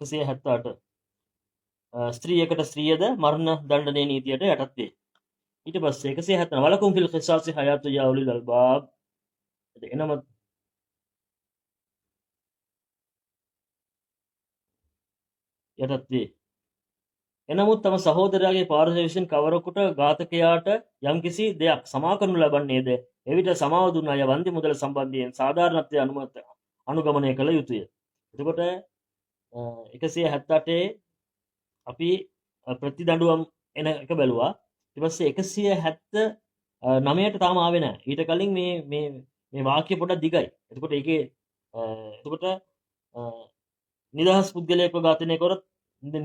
178 ස්ත්‍රියකට ස්ත්‍රියද මරණ දඬුවමේ නීතියට යටත් වේ. ඊට පස්සේ 170 වලකුම් ෆිල් ඛිසාසි හයාතු යා උලිල් අල්බාබ්. එනම යටත් වේ. එනමුත් තම සහෝදරයාගේ පාර්ශවය විසින් කවරෙකුට ඝාතකයාට යම්කිසි දෙයක් සමා කරනු ලබන්නේද එවිට සමාව දුන් අය වන්දි මුදල සම්බන්ධයෙන් සාධාරණත්වය අනුගමනය කළ යුතුය. එතකොට 178 අපි ප්‍රතිදඬුවම් එන එක බැලුවා. ඊට පස්සේ 179ට තාම ආවේ නැහැ. ඊට කලින් මේ වාක්‍ය පොඩ්ඩක් දිගයි. එතකොට ඒකේ එතකොට නිදහස් පුද්ගලයෙක්ව ඝාතනය කරොත්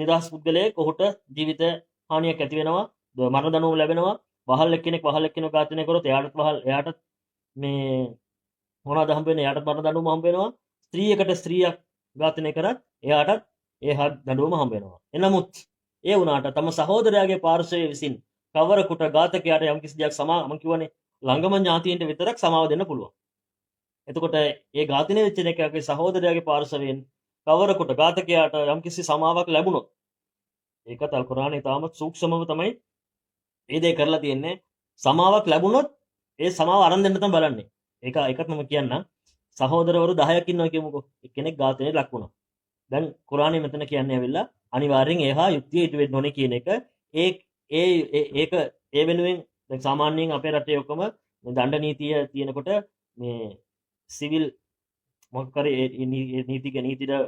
නිදහස් පුද්ගලයෙක් ඔහුට ජීවිත හානියක් ඇති වෙනවා, මරණ දඬුවම ලැබෙනවා. වහල් එක්කෙනෙක් ඝාතනය කරොත් එයාට මේ මොනවද හම්බ වෙන්නේ? එයාට මරණ දඬුවම හම්බ වෙනවා. ස්ත්‍රියකට ස්ත්‍රියක් ඝාතනය කරත් එයාටත් ඒ දඬුවම හම්බ වෙනවා. එනමුත් ඒ වුණාට තම සහෝදරයාගේ පාර්ශවය විසින් කවරෙකුට ඝාතකයාට යම්කිසි දෙයක් මම කියවනේ ළඟම ඥාතියින්ට විතරක් සමාව දෙන්න පුළුවන්. එතකොට ඒ ඝාතනය වෙච්ච එකගේ සහෝදරයාගේ පාර්ශවයෙන් කවරෙකුට ඝාතකයාට යම්කිසි සමාවක් ලැබුණොත් ඒකත් අල් කුර්ආනයේ තාමත් සූක්ෂමව තමයි මේ දේ කරලා තියෙන්නේ. සමාවක් ලැබුණොත් ඒ සමාව අරන් දෙන්න තමයි බලන්නේ. ඒකත් මම කියන්නම්. සහෝදරවරු 10ක් ඉන්නවා කියමුකෝ. එක්කෙනෙක් ඝාතනයට ලක් වුණා. දැන් කුර්ආනයේ මෙතන කියන්නේ ඇවිල්ලා අනිවාර්යෙන් ඒහා යුක්තිය ඉටු වෙන්න ඕනේ කියන එක. ඒ වෙනුවෙන් දැන් සාමාන්‍යයෙන් අපේ රටේ ඔක්කොම දණ්ඩ නීතිය තියෙනකොට මේ සිවිල් මොකක් කරේ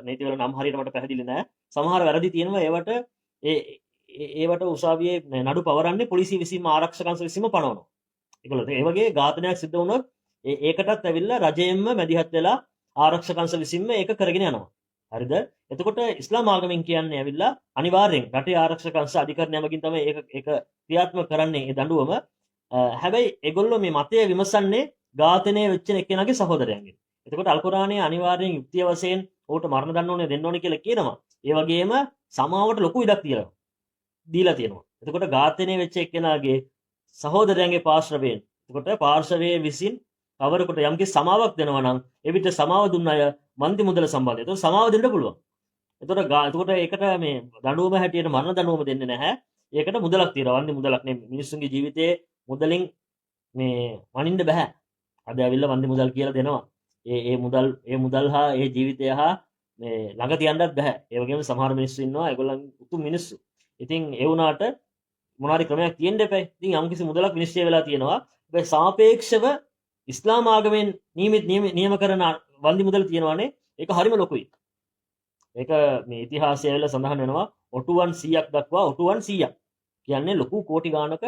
නීතිවල නම් හරියට මට පැහැදිලි නෑ. සමහර වැරදි තියෙනවා. ඒවට උසාවියේ නඩු පවරන්නේ පොලිසිය විසින්ම ආරක්ෂක අංශ විසින්ම පනවනවා. ඒගොල්ලෝ ඒ වගේ ඝාතනයක් සිද්ධ වුණොත් ඒකටත් ඇවිල්ලා රජයෙන්ම මැදිහත් වෙලා ආරක්ෂක අංශ විසින්ම ඒක කරගෙන යනවා. හරිද? එතකොට ඉස්ලාම් ආගමෙන් කියන්නේ ඇවිල්ලා අනිවාර්යෙන් රටේ ආරක්ෂක අංශ අධිකරණය මගින් තමයි ඒක ක්‍රියාත්මක කරන්නේ ඒ දඬුවම. හැබැයි ඒගොල්ලෝ මේ මතය විමසන්නේ ඝාතනය වෙච්ච එක්කෙනාගේ සහෝදරයන්ගෙන්. එතකොට අල් කුර්ආනයේ අනිවාර්යෙන් යුක්තිය වශයෙන් ඔහුට මරණ දඬුවම දෙන්න ඕනේ කියලා කියනවා. ඒ වගේම සමාවට ලොකු ඉඩක් දීලා තියෙනවා. එතකොට ඝාතනය වෙච්ච එක්කෙනාගේ සහෝදරයන්ගේ පාර්ශවයෙන් එතකොට පාර්ශවයේ විසින් කවරෙකුට යම්කිසි සමාවක් දෙනවා නම් එවිට සමාව දුන්න අය මන්ති මුදල සම්බන්ධය. එතකොට සමාව දෙන්න පුළුවන්. එතකොට ඒකට මේ දඬුවම හැටියට මරණ දඬුවම දෙන්නේ නැහැ. ඒකට මුදලක් තියෙනවා. වන්දි මුදලක් නෙමෙයි. මිනිස්සුන්ගේ ජීවිතයේ මුදලින් මේ වනින්න බෑ. අද ඇවිල්ලා වන්දි මුදල් කියලා දෙනවා. ඒ මුදල් හා ඒ ජීවිතය හා මේ ළඟ තියන්නත් බෑ. ඒ වගේම සමහර මිනිස්සු ඉන්නවා ඒගොල්ලන් උතුම් මිනිස්සු. ඉතින් ඒ වුණාට මොනාරි ක්‍රමයක් තියෙන්න එපා. ඉතින් යම්කිසි මුදලක් නිශ්චය වෙලා තියෙනවා. ඒ සාපේක්ෂව ඉස්ලාම් ආගමෙන් නියම කරන වන්දි මුදල් තියෙනවානේ. ඒක හරිම ලොකුයි. ඒක මේ ඉතිහාසය වල සඳහන් වෙනවා ඔටුවන් 100ක් දක්වා ඔටුවන් 100ක් කියන්නේ ලොකු කෝටි ගාණක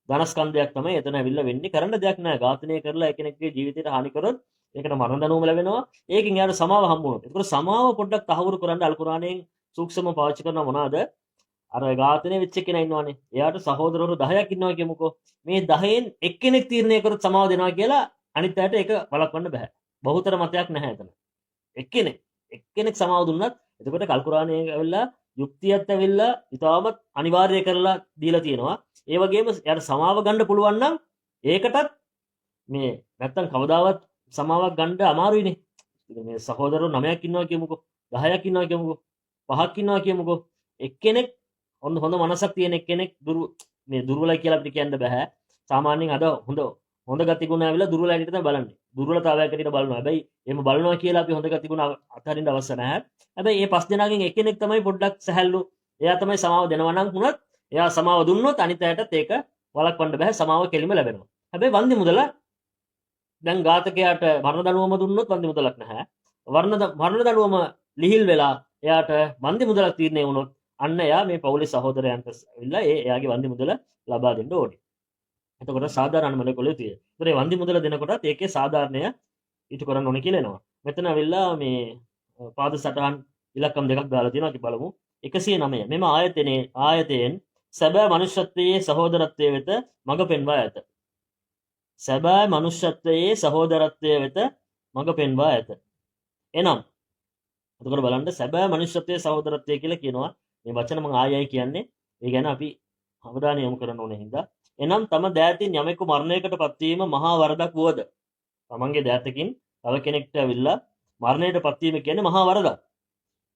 ධනස්කන්ධයක් තමයි එතන ඇවිල්ලා වෙන්නේ. කරන්න දෙයක් නැහැ. ඝාතනය කරලා කෙනෙක්ගේ ජීවිතයට හානි කරොත් ඒකට මරණ දඬුවම ලැබෙනවා. ඒකෙන් යාර සමාව හම්බුනොත්. ඒකට සමාව පොඩ්ඩක් තහවුරු කරන්න අල් කුර්ආනයෙන් සූක්ෂම පාවිච්චි කරනවා මොනවාද? අර ඝාතනය වෙච්ච කෙනා ඉන්නවනේ. එයාට සහෝදරවරු 10ක් ඉන්නවා කියමුකෝ. මේ 10න් එක්කෙනෙක් තීරණය කරොත් සමාව දෙනවා කියලා අනිත් අයට ඒක බලක්වන්න බෑ. බහුතර මතයක් නැහැ එතන. එක්කෙනෙක් සමාව දුන්නත් එතකොට අල් කුර්ආනයේ ඇවිල්ලා යුක්තියත් ඇවිල්ලා ඉතාමත් අනිවාර්ය කරලා දීලා තියෙනවා. ඒ වගේම යාට සමාව ගන්න පුළුවන් නම් ඒකටත් මේ නැත්තම් කවදාවත් සමාවක් ගන්න අමාරුයිනේ. මේ සහෝදරවරු 9ක් ඉන්නවා කියමුකෝ. 10ක් ඉන්නවා කියමුකෝ. 5ක් ඉන්නවා කියමුකෝ. එක්කෙනෙක් හොඳ මනසක් තියෙන එක්කෙනෙක් දුර්වලයි කියලා අපිට කියන්න බෑ. සාමාන්‍යයෙන් අද හොඳ ගති ගුණ ඇවිල්ලා දුර්වල හැටියට තමයි බලන්නේ. දුර්වලතාවයක් හැටියට බලනවා. හැබැයි එහෙම බලනවා කියලා අපි හොඳ ගති ගුණ අත්හරින්න අවශ්‍ය නැහැ. හැබැයි මේ 5 දෙනාගෙන් එක්කෙනෙක් තමයි පොඩ්ඩක් සැහැල්ලු. එයා තමයි සමාව දෙනවා නම් වුණත් එයා සමාව දුන්නොත් අනිත් අයටත් ඒක වළක්වන්න බෑ. සමාව කෙලිම ලැබෙනවා. හැබැයි වන්දි මුදල දැන් ඝාතකයාට මරණ දඬුවම දුන්නොත් වන්දි මුදලක් නැහැ. මරණ දඬුවම ලිහිල් වෙලා එයාට වන්දි මුදලක් තීරණය වුණොත් අන්න එයා මේ පවුලේ සහෝදරයන්ට ඇවිල්ලා එයාගේ වන්දි මුදල ලබා දෙන්න ඕනේ. එතකොට සාධාරණ මොලේකුල තියෙයි. ඒතර වන්දි මුදල දෙනකොටත් ඒකේ සාධාරණය ඉටු කරන්න ඕනේ කියලා එනවා. මෙතන ඇවිල්ලා මේ පාද සටහන් ඉලක්කම් දෙකක් දාලා තියෙනවා. අපි බලමු. 109. මෙම ආයතයෙන් සැබෑ මනුෂ්‍යත්වයේ සහෝදරත්වයේ වෙත මඟ පෙන්වා ඇත. සැබෑ මනුෂ්‍යත්වයේ සහෝදරත්වයේ වෙත මඟ පෙන්වා ඇත. එනම් එතකොට බලන්න සැබෑ මනුෂ්‍යත්වයේ සහෝදරත්වය කියලා කියනවා. මේ වචන මම ආයයි කියන්නේ. ඒ ගැන අපි අවධානය යොමු කරන්න ඕනේ හින්දා. එනම් තම දෑතින් යමෙකු මරණයකට පත්වීම මහා වරදක් වුවද තමන්ගේ දෑතකින් තව කෙනෙක්ට ඇවිල්ලා මරණයට පත්වීම කියන්නේ මහා වරදක්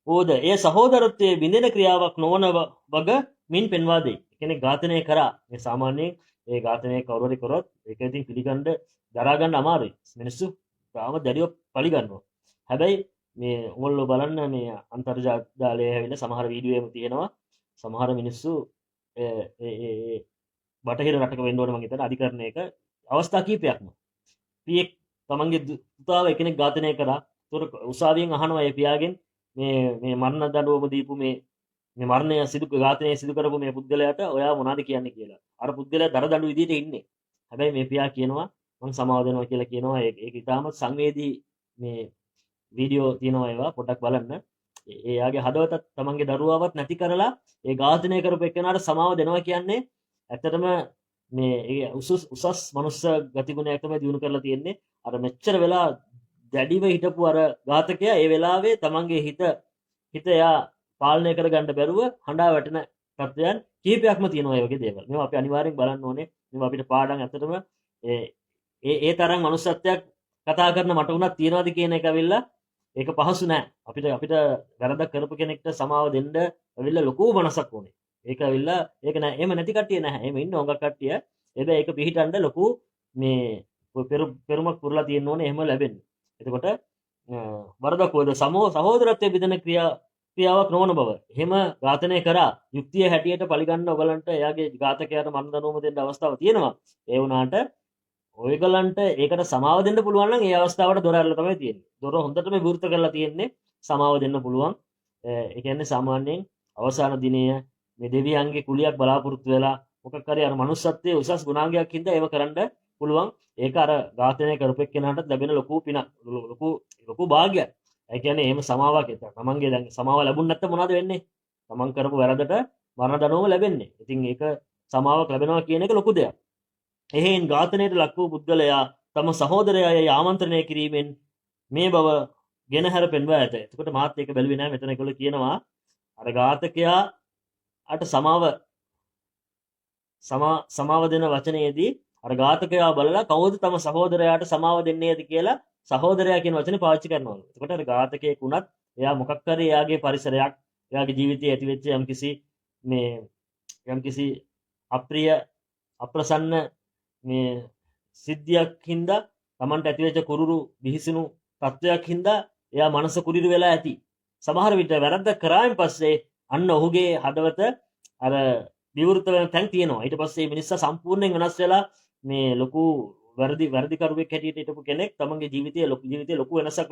වුවද ඒ සහෝදරත්වයේ බිඳෙන ක්‍රියාවක් නොවන වග මින් පෙන්වා දෙයි. කෙනෙක් ඝාතනය කරා මේ සාමාන්‍යයෙන් ඒ ඝාතනය කවුරු හරි කරොත් ඒක ඉතින් පිළිගන්න දරා ගන්න අමාරුයි. මිනිස්සු තාම දැඩිව පරිගන්නවා. හැබැයි මේ ඕගොල්ලෝ බලන්න මේ අන්තර්ජාලයේ ඇවිල්ලා සමහර වීඩියෝ එහෙම තියෙනවා. සමහර මිනිස්සු ඒ බටහිර රටක වෙන්න ඕනේ මං හිතන්නේ අධිකරණයක අවස්ථා කීපයක්ම. පියෙක් තමන්ගේ පුතාව එක්කෙනෙක් ඝාතනය කරා. ඒතකොට උසාවියෙන් අහනවා ඒ පියාගෙන් මේ මරණ දඬුවම දීපු මේ මරණය ඝාතනය සිදු කරපු මේ පුද්ගලයාට ඔයා මොනවද කියන්නේ කියලා. අර පුද්ගලයා දර දඬු විදියට ඉන්නේ. හැබැයි මේ පියා කියනවා මං සමාව දෙනවා කියලා කියනවා. ඒක ඉතාමත් සංවේදී මේ වීඩියෝ තියෙනවා ඒවා පොඩ්ඩක් බලන්න. එයාගේ හදවතත් තමන්ගේ දරුවාවත් නැති කරලා ඒ ඝාතනය කරපු එක්කෙනාට සමාව දෙනවා කියන්නේ ඇත්තටම මේ උසස් මනුස්ස ගතිගුණයක් තමයි දිනු කරලා තියෙන්නේ. අර මෙච්චර වෙලා දැඩිව හිටපු අර ඝාතකයා ඒ වෙලාවේ තමන්ගේ හිත එයා පාලනය කරගන්න බැරුව හඬා වැටෙන තත්ත්වයන් කීපයක්ම තියෙනවා ඒ වගේ දේවල්. මේවා අපි අනිවාර්යෙන් බලන්න ඕනේ. මේවා අපිට පාඩම් ඇත්තටම ඒ තරම් මනුස්සත්වයක් කතා කරන මට උනත් තියනවාද කියන එක ඇවිල්ලා ඒක පහසු නෑ. අපිට වැරදක් කරපු කෙනෙක්ට සමාව දෙන්න ඇවිල්ලා ලොකු මනසක් ඕනේ. ඒක ඇවිල්ලා ඒක නෑ. එහෙම නැති කට්ටිය නැහැ. එහෙම ඉන්න හොඟක් කට්ටිය. හැබැයි ඒක පිළිහිටන්න ලොකු මේ පෙරුමක් පුරලා තියෙන්න ඕනේ එහෙම ලැබෙන්නේ. එතකොට වරදක් කොයිද සහෝදරත්වයේ බෙදෙන ක්‍රියාවක් නොවන බව. එහෙම ඝාතනය කරා යුක්තිය හැටියට පරිගන්න ඔයගලන්ට එයාගේ ඝාතකයාට මරණ දඬුවම දෙන්න අවස්ථාවක් තියෙනවා. ඒ වුණාට ඔයගලන්ට ඒකට සමාව දෙන්න පුළුවන් නම් ඒ අවස්ථාවට දොර ඇරලා තමයි තියෙන්නේ. දොර හොඳටම විවෘත කරලා තියෙන්නේ සමාව දෙන්න පුළුවන්. ඒ කියන්නේ සාමාන්‍යයෙන් අවසාන දිනය මේ දෙවියන්ගේ කුලියක් බලාපොරොත්තු වෙලා මොකක් හරි අර manussත්වයේ උසස් ගුණාංගයක් හින්දා ඒව කරන්න පුළුවන්. ඒක අර ඝාතනය කරපු එක්කෙනාට ලැබෙන ලොකු පිනක්. ලොකු භාග්‍යයක්. ඒ කියන්නේ එහෙම සමාවක් එතන. තමන්ගේ දැන් සමාව ලැබුණ නැත්නම් මොනවද වෙන්නේ? තමන් කරපු වැරදට මරණ දඬුවම ලැබෙන්නේ. ඉතින් ඒක සමාවක් ලැබෙනවා කියන එක ලොකු දෙයක්. එහෙන් ඝාතනයට ලක් වූ පුද්ගලයා තම සහෝදරයාය ආමන්ත්‍රණය කිරීමෙන් මේ බව ගෙනහැර පෙන්වා ඇත. එතකොට මාත් ඒක බැලුවේ නෑ. මෙතන ඒගොල්ලෝ කියනවා අර ඝාතකයාට සමාව දෙන වචනයේදී අර ඝාතකයා බලලා කවුද තම සහෝදරයාට සමාව දෙන්නේද කියලා සහෝදරයා කියන වචනේ පාවිච්චි කරනවලු. එතකොට අර ඝාතකයෙක් වුණත් එයා මොකක් හරි එයාගේ පරිසරයක් එයාගේ ජීවිතයේ ඇතිවෙච්ච යම්කිසි අප්‍රිය අප්‍රසන්න මේ සිද්ධියක් හින්දා Tamanට ඇතිවෙච්ච කුරුරු බිහිසුණු තත්වයක් හින්දා එයා මනස කුරිරු වෙලා ඇති. සමහර විට වැරද්දක් කරායින් පස්සේ අන්න ඔහුගේ හදවත අර විවෘත වෙන තැන් තියෙනවා. ඊට පස්සේ මේ මිනිස්සා සම්පූර්ණයෙන් වෙනස් වෙලා මේ ලොකු වැරදිකරුවෙක් හැටියට හිටපු කෙනෙක් තමන්ගේ ජීවිතයේ ලොකු වෙනසක්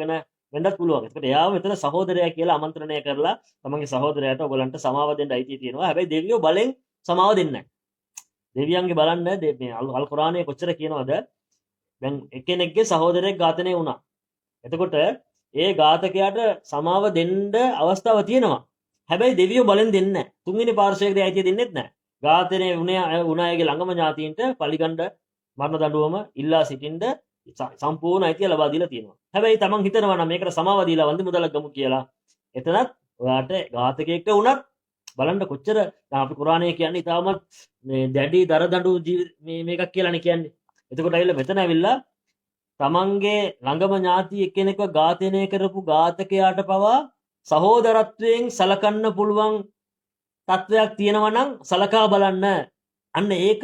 වෙන්නත් පුළුවන්. ඒකට එයාව මෙතන සහෝදරයා කියලා ආමන්ත්‍රණය කරලා තමන්ගේ සහෝදරයාට ඔයගලන්ට සමාව දෙන්න අයිතිය තියෙනවා. හැබැයි දෙවියෝ බලෙන් සමාව දෙන්නේ නැහැ. දෙවියන්ගේ බලන්න මේ අල් කුරානයේ කොච්චර කියනවද? දැන් එක්කෙනෙක්ගේ සහෝදරයෙක් ඝාතනය වුණා. එතකොට ඒ ඝාතකයාට සමාව දෙන්න අවස්ථාව තියෙනවා. හැබැයි දෙවියෝ බලෙන් දෙන්නේ නැහැ. තුන්වෙනි පාර්ශ්වයකට අයිතිය දෙන්නෙත් නැහැ. ඝාතනය වුණ අයගේ ළඟම ඥාතීන්ට පරිගණ්ඩ මරණ දඬුවම ඉල්ලා සිටින්න සම්පූර්ණ අයිතිය ලබා දීලා තියෙනවා. හැබැයි තමන් හිතනවා නම් මේකට සමාව දීලා වන්දි මුදලක් ගමු කියලා. එතනත් ඔයාට ඝාතකයෙක්ට වුණත් බලන්න කොච්චර දැන් අපි කුරානයේ කියන්නේ ඊටමත් මේ දැඩි දරදඬු මේකක් කියලානේ කියන්නේ. එතකොට ඇවිල්ලා මෙතන ඇවිල්ලා තමන්ගේ ළඟම ඥාති එක්කෙනෙක්ව ඝාතනය කරපු ඝාතකයාට පවා සහෝදරත්වයෙන් සලකන්න පුළුවන් තත්වයක් තියෙනවා නම් සලකා බලන්න. අන්න ඒක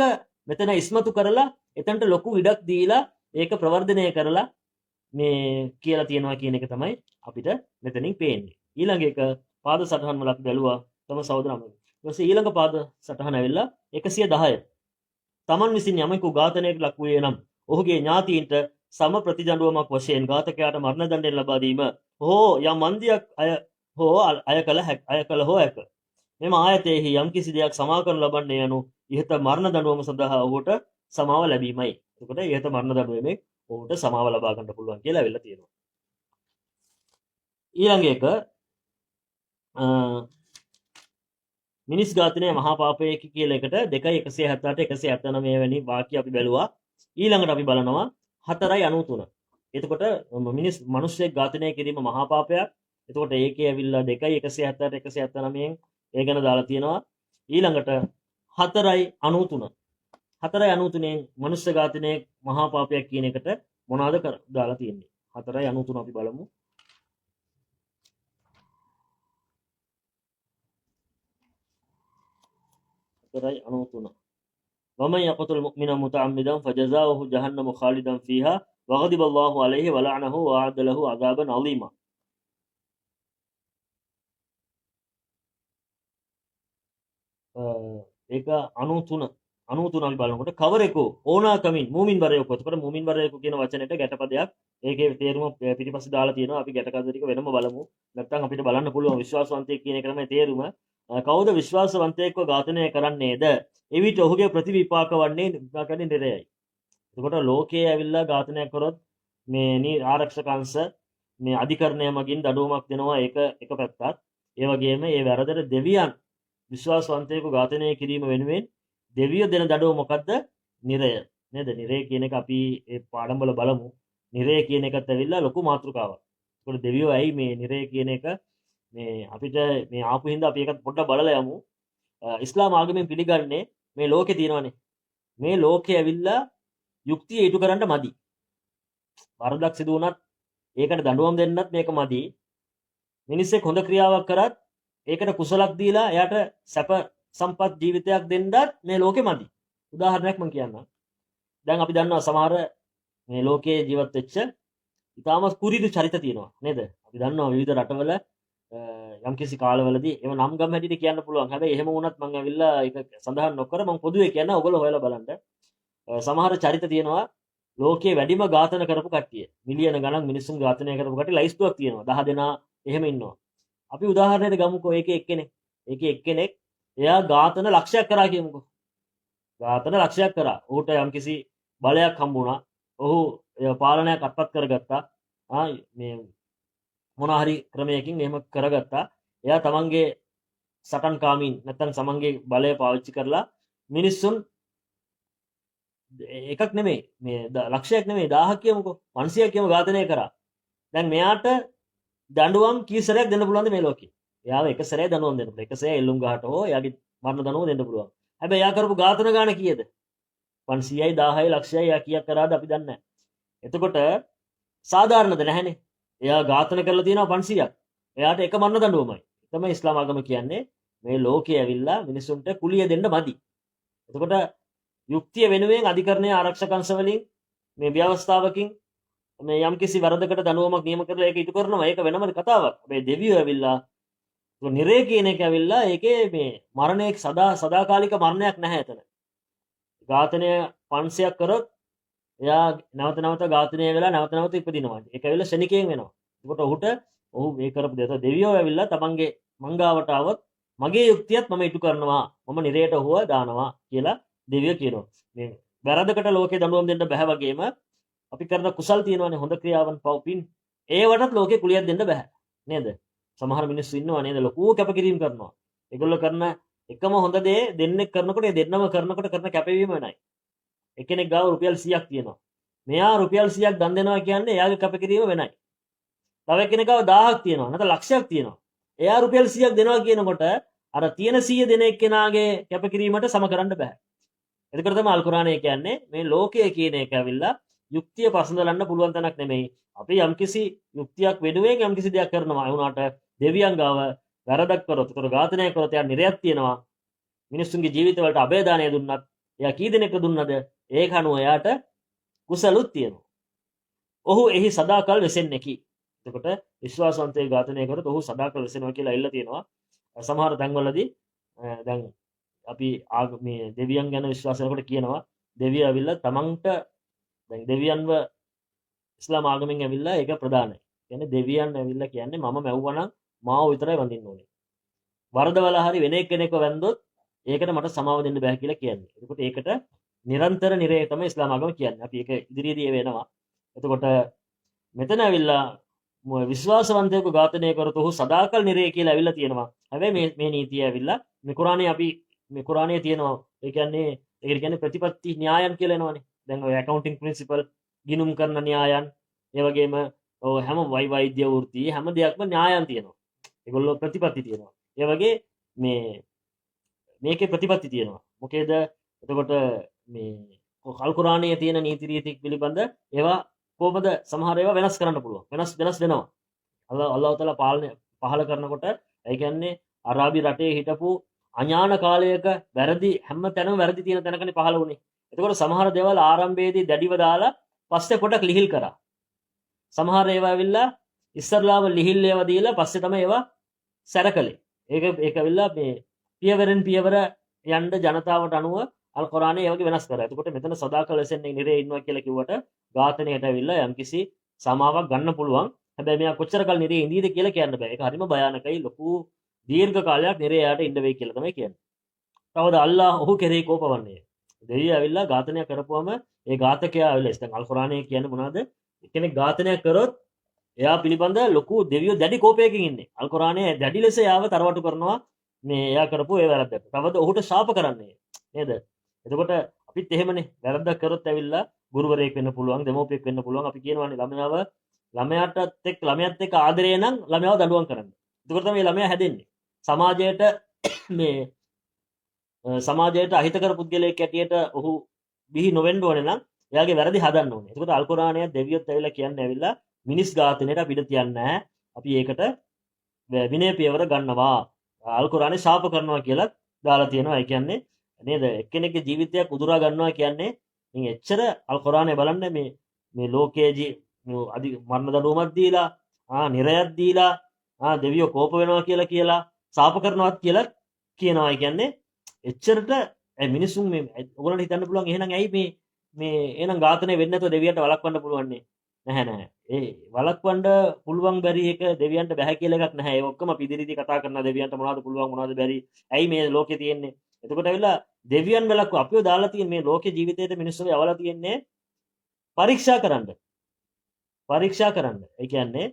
මෙතන ඉස්මතු කරලා එතනට ලොකු ඉඩක් දීලා ඒක ප්‍රවර්ධනය කරලා මේ කියලා තියෙනවා කියන එක තමයි අපිට මෙතනින් පේන්නේ. ඊළඟ එක පාද සටහන් වල අපි බැලුවා තම සහෝදරම. ඊපස්සේ ඊළඟ පාද සටහන ඇවිල්ලා 110. තමන් විසින් යමෙකු ඝාතනයට ලක් වූයේ නම් ඔහුගේ ඥාතීන්ට සම ප්‍රතිදඬුවමක් වශයෙන් ඝාතකයාට මරණ දඬුවම් ලබා දීම හෝ යම් මන්දියක් අය කළ හෝ ඇක. මෙම ආයතයෙහි යම්කිසි දෙයක් සමා කරනු ලබන්නේ යනු ඉහත මරණ දඬුවම සඳහා ඔහුට සමාව ලැබීමයි. එතකොට ඉහත මරණ දඬුවමේ ඔහුට සමාව ලබා ගන්න පුළුවන් කියලා ඇවිල්ලා තියෙනවා. ඊළඟ එක මිනිස් ඝාතනය මහා පාපයකි කියලා එකට 2:178 179 වැනි වාක්‍ය අපි බැලුවා. ඊළඟට අපි බලනවා 4:93. එතකොට මිනිස්සෙක් ඝාතනය කිරීම මහා පාපයක්. එතකොට ඒකේ ඇවිල්ලා 2:178 179න් ඒ ගැන දාලා තියෙනවා. ඊළඟට 4:93. 4:93න් මනුෂ්‍ය ඝාතනය මහා පාපයක් කියන එකට මොනවද දාලා තියෙන්නේ? 4:93 අපි බලමු. 4:93 ومن يقتل مؤمنا متعمدا فجزاؤه جهنم خالدا فيها وغضب الله عليه ولعنه وأعد له عذابا عظيما. ඒක 93 93 අපි බලනකොට කවරෙකෝ ඕනාකමින් මූමින් වරයෙකු. එතකොට මූමින් වරයෙකු කියන වචනෙට ගැටපදයක් ඒකේ තේරුම පිටිපස්සේ දාලා තියෙනවා. අපි ගැටපද ටික වෙනම බලමු. නැත්නම් අපිට බලන්න පුළුවන් විශ්වාසවන්තයෙක් කියන එක තමයි තේරුම. කවුද විශ්වාසවන්තයෙක්ව ඝාතනය කරන්නේද? එවිට ඔහුගේ ප්‍රතිවිපාක වන්නේ කියන්නේ නිරයයි. එතකොට ලෝකයේ ඇවිල්ලා ඝාතනයක් කරොත් මේ ආරක්ෂක අංශ මේ අධිකරණය මගින් දඩුවමක් දෙනවා. ඒක එක පැත්තක්. ඒ වගේම ඒ වැරදට දෙවියන් විශ්වාසවන්තයෙකු ඝාතනය කිරීම වෙනුවෙන් දෙවියෝ දෙන දඩුව මොකද්ද? නිරය. නේද? නිරය කියන එක අපි ඒ පාඩම් වල බලමු. නිරය කියන එකත් ඇවිල්ලා ලොකු මාතෘකාවක්. ඒකට දෙවියෝ ඇයි මේ නිරය කියන එක මේ අපිට මේ ආපු හින්දා අපි ඒකත් පොඩ්ඩක් බලලා යමු. ඉස්ලාම් ආගමෙන් පිළිගන්නේ මේ ලෝකේ තියෙනවනේ. මේ ලෝකේ ඇවිල්ලා යුක්තිය ඉටු කරන්න මදි. වරදක් සිදු වුණත් ඒකට දඬුවම් දෙන්නත් මේක මදි. මිනිස්සෙක් හොඳ ක්‍රියාවක් කරත් ඒකට කුසලක් දීලා එයාට සැප සම්පත් ජීවිතයක් දෙන්නත් මේ ලෝකෙ මදි. උදාහරණයක් මම කියන්නම්. දැන් අපි දන්නවා සමහර මේ ලෝකයේ ජීවත් වෙච්ච ඉතාමත් කුරිරු චරිත තියෙනවා නේද? අපි දන්නවා විවිධ රටවල යම්කිසි කාලවලදී ඒව නම් ගම් හැටියට කියන්න පුළුවන්. හැබැයි එහෙම වුණත් මම ඇවිල්ලා ඒක සඳහන් නොකර මම පොදුවේ කියන ඔයගොල්ලෝ හොයලා බලන්න. සමහර චරිත තියෙනවා ලෝකයේ වැඩිම ඝාතන කරපු කට්ටිය. මිලියන ගණන් මිනිස්සුන් ඝාතනය කරපු කට්ටිය ලයිස්තුවක් තියෙනවා. 10 දෙනා එහෙම ඉන්නවා. අපි උදාහරණයක් ගමුකෝ. ඒකේ එක්කෙනෙක් එයා ඝාතන ලක්ෂයක් කරා කියමුකෝ. ඝාතන ලක්ෂයක් කරා. ඌට යම්කිසි බලයක් හම්බුණා. ඔහු පාලනයක් අත්පත් කරගත්තා. මේ මොන හරි ක්‍රමයකින් එහෙම කරගත්තා. එයා තමන්ගේ සටන්කාමීන් නැත්තම් සමන්ගේ බලය පාවිච්චි කරලා මිනිස්සුන් එකක් නෙමෙයි මේ ලක්ෂයක් නෙමෙයි 1000ක් කියමුකෝ 500ක් කියමු ඝාතනය කරා. දැන් මෙයාට දඬුවම් කී සැරයක් දෙන්න පුළුවන්ද මේ ලෝකේ? එයාව එක සැරේ දඬුවම් දෙන්න පුළුවන්. එක සැරේ එල්ලුම් ගහට හෝ එයාගේ මරණ දඬුවම දෙන්න පුළුවන්. හැබැයි එයා කරපු ඝාතන ගාන කීයද? 500යි 1000යි ලක්ෂයයි එයා කීයක් කරාද අපි දන්නේ නැහැ. එතකොට සාධාරණද නැහැනේ. එයා ඝාතන කරලා තියෙනවා 500ක්. එයාට එක මරණ දඬුවමයි. තමයි ඉස්ලාම ආගම කියන්නේ මේ ලෝකයේ ඇවිල්ලා මිනිසුන්ට කුලිය දෙන්න මදි. එතකොට යුක්තිය වෙනුවෙන් අධිකරණයේ ආරක්ෂක අංශ වලින් මේ ව්‍යවස්ථාවකින් මේ යම්කිසි වරදකට දඬුවමක් නියම කරලා ඒක ඉටු කරනවා. ඒක වෙනම කතාවක්. හැබැයි දෙවියෝ ඇවිල්ලා නිරේ කියන එක ඇවිල්ලා ඒකේ මේ මරණයක් සදාකාලික මරණයක් නැහැ එතන. ඝාතනය 500ක් කරොත් එයා නැවත නැවත ඝාතනය වෙලා නැවත නැවත ඉපදිනවා. ඒක ඇවිල්ලා ශනිකයෙන් වෙනවා. ඒකට ඔහු මේ කරපු දේ දෙවියෝ ඇවිල්ලා තමන්ගේ මංගාවට આવොත් මගේ යුක්තියත් මම ඉටු කරනවා. මම නිරේට හොව දානවා කියලා දෙවියෝ කියනවා. මේ වැරදකට ලෝකේ දඬුවම් දෙන්න බෑ වගේම අපි කරන කුසල් තියෙනවානේ හොඳ ක්‍රියාවන් පව්පින් ඒවටත් ලෝකේ කුලියක් දෙන්න බෑ. නේද? සමහර මිනිස්සු ඉන්නවා නේද ලොකු කැපකිරීම කරනවා. ඒගොල්ලෝ කරන එකම හොඳ දේ දෙන්නෙක් කරනකොට ඒ දෙන්නම කරනකොට කරන කැපවීම වෙනයි. එක්කෙනෙක් ගාව රුපියල් 100ක් තියෙනවා. මෙයා රුපියල් 100ක් දන් දෙනවා කියන්නේ එයාගේ කැපකිරීම වෙනයි. තව එක්කෙනෙක් ගාව 1000ක් තියෙනවා. නැත්නම් ලක්ෂයක් තියෙනවා. එයා රුපියල් 100ක් දෙනවා කියනකොට අර තියෙන 100 දෙන එක්කෙනාගේ කැපකිරීමට සම කරන්න බෑ. එතකොට තමයි අල් කුර්ආනයේ කියන්නේ මේ ලෝකය කියන එක ඇවිල්ලා යුක්තිය පසඳලන්න පුළුවන් තැනක් නෙමෙයි. අපි යම්කිසි යුක්තියක් වෙනුවෙන් යම්කිසි දෙයක් කරනවා. ඒ වුණාට දෙවියන් ගාව වැරදක් කරොත්, ඒතර ඝාතනය කරොත් එයා නිරයක් තියෙනවා. මිනිස්සුන්ගේ ජීවිතවලට අබේදානය දුන්නත් එයා කී දෙනෙක්ට දුන්නද ඒක අනුව එයාට කුසලුත් තියෙනවා. ඔහු එහි සදාකල් වෙසෙන්නේකි. එතකොට විශ්වාසවන්තයෙක් ඝාතනය කරොත් ඔහු සදාකල් වෙසෙනවා කියලා ඉල්ල තියෙනවා. සමහර තැන්වලදී දැන් අපි මේ දෙවියන් ගැන විශ්වාස කරනකොට කියනවා දෙවියෝ ඇවිල්ලා තමන්ට දැන් දෙවියන්ව ඉස්ලාම් ආගමෙන් ඇවිල්ලා ඒක ප්‍රධානයි. කියන්නේ දෙවියන් ඇවිල්ලා කියන්නේ මම මැව්වනම් මාව විතරයි වඳින්න ඕනේ. වරදවල හරි වෙන එක්කෙනෙක්ව වැන්දොත් ඒකට මට සමාව දෙන්න බෑ කියලා කියන්නේ. එතකොට ඒකට නිරන්තර නිරය තමයි ඉස්ලාම් ආගම කියන්නේ. අපි ඒක ඉදිරියේදී වෙනවා. එතකොට මෙතන ඇවිල්ලා විශ්වාසවන්තයෙකු ඝාතනය කරොත් ඔහු සදාකල් නිරය කියලා ඇවිල්ලා තියෙනවා. හැබැයි මේ නීතිය ඇවිල්ලා මේ කුරානයේ අපි මේ කුරානයේ තියෙනවා. ඒ කියන්නේ ප්‍රතිපත්ති න්‍යායන් කියලා එනවනේ. දැන් ඔය ඇකවුන්ටිංగ్ ප්‍රින්සිපල් ගිණුම් කරන න්‍යායන් ඒ වගේම හැම වෛද්‍ය වෘත්ති හැම දෙයක්ම න්‍යායන් තියෙනවා. ඒගොල්ලෝ ප්‍රතිපත්ති තියෙනවා. ඒ වගේ මේකේ ප්‍රතිපත්ති තියෙනවා. මොකේද? එතකොට මේ අල් කුර්ආනයේ තියෙන නීති රීති පිළිබඳ ඒවා කොහොමද සමහර ඒවා වෙනස් කරන්න පුළුවන්. වෙනස් වෙනවා. අල්ලාහ් තාලා පාලනය පහල කරනකොට ඒ කියන්නේ අරාබි රටේ හිටපු අඥාන කාලයක වැරදි හැම තැනම වැරදි තියෙන තැනකනේ පහළ වුණේ. එතකොට සමහර දේවල් ආරම්භයේදී දැඩිව දාලා පස්සේ පොඩක් ලිහිල් කරා. සමහර ඒවා ඇවිල්ලා ඉස්සරලාම ලිහිල් ඒවා දීලා පස්සේ තමයි ඒවා සැරකලේ. ඒක ඇවිල්ලා මේ පියවරෙන් පියවර යන්න ජනතාවට අනුව අල් කුර්ආනයේ ඒ වගේ වෙනස් කරා. එතකොට මෙතන සදාකල් ලෙසෙන් නිරේ ඉන්නවා කියලා කිව්වට ඝාතනයට ඇවිල්ලා යම්කිසි සමාවක් ගන්න පුළුවන්. හැබැයි මෙයා කොච්චර කල් නිරේ ඉඳීද කියලා කියන්න බෑ. ඒක හරිම භයානකයි. ලොකු දීර්ඝ කාලයක් නිරේ යාට ඉන්න වෙයි කියලා තමයි කියන්නේ. තවද අල්ලාහ් ඔහු කෙරෙහි කෝපවන්නේ. දෙවියෝ ඇවිල්ලා ඝාතනය කරපුවම ඒ ඝාතකයා ඇවිල්ලා ඉතින් අල් කුර්ආනයේ කියන්නේ මොනවද? කෙනෙක් ඝාතනය කරොත් එයා පිළිබඳ ලොකු දෙවියෝ දැඩි කෝපයකින් ඉන්නේ. අල් කුර්ආනයේ දැඩි ලෙස යාව තරවටු කරනවා මේ එයා කරපු ඒ වැරද්දට. තවද ඔහුට ශාප කරන්නේ නේද? එතකොට අපිත් එහෙමනේ වැරද්දක් කරොත් ඇවිල්ලා ගුරුවරයෙක් වෙන්න පුළුවන්, දෙමව්පියෙක් වෙන්න පුළුවන්. අපි කියනවානේ ළමයාත් එක්ක ආදරේ නම් ළමයාව දඬුවම් කරන්න. එතකොට තමයි ළමයා හැදෙන්නේ. සමාජයට මේ සමාජයට අහිතකර පුද්ගලයෙක් ඇටියට ඔහු බිහි නොවෙන්න ඕනේ නම් එයාගේ වැරදි හදන්න ඕනේ. එතකොට අල් කුර්ආනයේ දෙවියොත් ඇවිල්ලා කියන්නේ ඇවිල්ලා මිනිස් ඝාතනයට අපිට තියන්නේ නැහැ. අපි ඒකට විනය පියවර ගන්නවා. අල් කුර්ආනයේ ශාප කරනවා කියලා දාලා තියෙනවා. ඒ කියන්නේ නේද? එක්කෙනෙක්ගේ ජීවිතයක් උදුරා ගන්නවා කියන්නේ ඉතින් එච්චර අල් කුර්ආනයේ බලන්න මේ ලෝකයේ අධි මරණ දඬුවමක් දීලා නිරයක් දීලා දෙවියෝ කෝප වෙනවා කියලා ශාප කරනවත් කියලා කියනවා. ඒ කියන්නේ එච්චරට මිනිසුන් මේ ඔයගොල්ලන්ට හිතන්න පුළුවන් එහෙනම් ඇයි මේ එහෙනම් ඝාතනය වෙන්නේ නැතුව දෙවියන්ට වළක්වන්න පුළුවන් නැහැ. ඒ වළක්වන්න පුළුවන් බැරි එක දෙවියන්ට බෑ කියලා එකක් නැහැ. ඒ ඔක්කොම අපි ඉදිරියේදී කතා කරන දෙවියන්ට මොනවද පුළුවන් මොනවද බැරි. ඇයි මේ ලෝකේ තියෙන්නේ? එතකොට ඇවිල්ලා දෙවියන් වළක්ව අපිව දාලා තියෙන මේ ලෝකේ ජීවිතේට මිනිස්සුන්ව යවලා තියෙන්නේ පරීක්ෂා කරන්න. ඒ කියන්නේ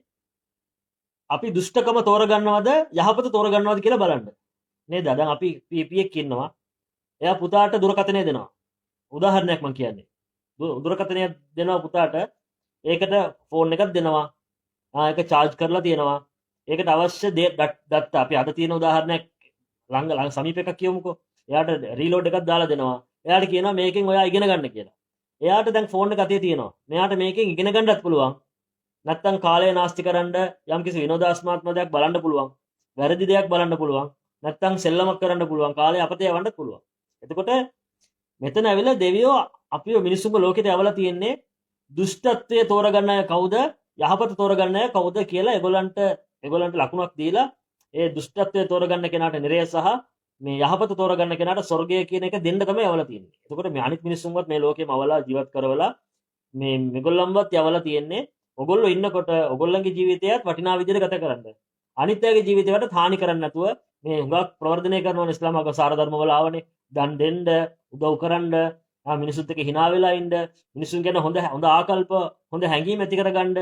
අපි දුෂ්ටකම තෝරගන්නවද යහපත තෝරගන්නවද කියලා බලන්න. නේද? දැන් අපි පියෙක් ඉන්නවා. එයා පුතාට දුරකථනය දෙනවා. උදාහරණයක් මම කියන්නේ. දුරකථනය දෙනවා පුතාට. ඒකට ෆෝන් එකක් දෙනවා. ඒක charge කරලා තියෙනවා. ඒකට අවශ්‍ය දේ දත්ත අපි අද තියෙන උදාහරණයක් ළඟ සමීප එකක් කියමුකෝ. එයාට රීලෝඩ් එකක් දාලා දෙනවා. එයාට කියනවා මේකෙන් ඔයා ඉගෙන ගන්න කියලා. එයාට දැන් ෆෝන් එක අතේ තියෙනවා. මෙයාට මේකෙන් ඉගෙන ගන්නත් පුළුවන්. නැත්තම් කාලය නාස්ති කරන්න යම්කිසි විනෝදාත්මක දෙයක් බලන්න පුළුවන්. වැරදි දෙයක් බලන්න පුළුවන්. නැත්තම් සෙල්ලමක් කරන්න පුළුවන්. කාලය අපතේ යවන්නත් පුළුවන්. එතකොට මෙතන ඇවිල්ලා දෙවියෝ අපිව මිනිස්සුන්ගේ ලෝකෙට යවලා තියෙන්නේ දුෂ්ටත්වයේ තෝරගන්න අය කවුද? යහපත තෝරගන්න අය කවුද කියලා ඒගොල්ලන්ට ලකුණක් දීලා ඒ දුෂ්ටත්වයේ තෝරගන්න කෙනාට නිරය සහ මේ යහපත තෝරගන්න කෙනාට ස්වර්ගය කියන එක දෙන්න තමයි යවලා තියෙන්නේ. එතකොට මේ අනිත් මිනිස්සුන්වත් මේ ලෝකෙම අවලා ජීවත් කරවලා මේගොල්ලන්වත් යවලා තියෙන්නේ ඔගොල්ලෝ ඉන්නකොට ඔගොල්ලන්ගේ ජීවිතයත් වටිනා විදිහට ගත කරන්න. අනිත් අයගේ ජීවිතයට හානි කරන්නේ නැතුව මේ හුඟක් ප්‍රවර්ධනය කරනවා ඉස්ලාම අගසාර ධර්ම වල ආවනේ. දන් දෙන්න, උදව් කරන්න, මිනිසුත් එක්ක hina වෙලා ඉන්න, මිනිසුන් ගැන හොඳ ආකල්ප, හොඳ හැඟීම් ඇති කරගන්න,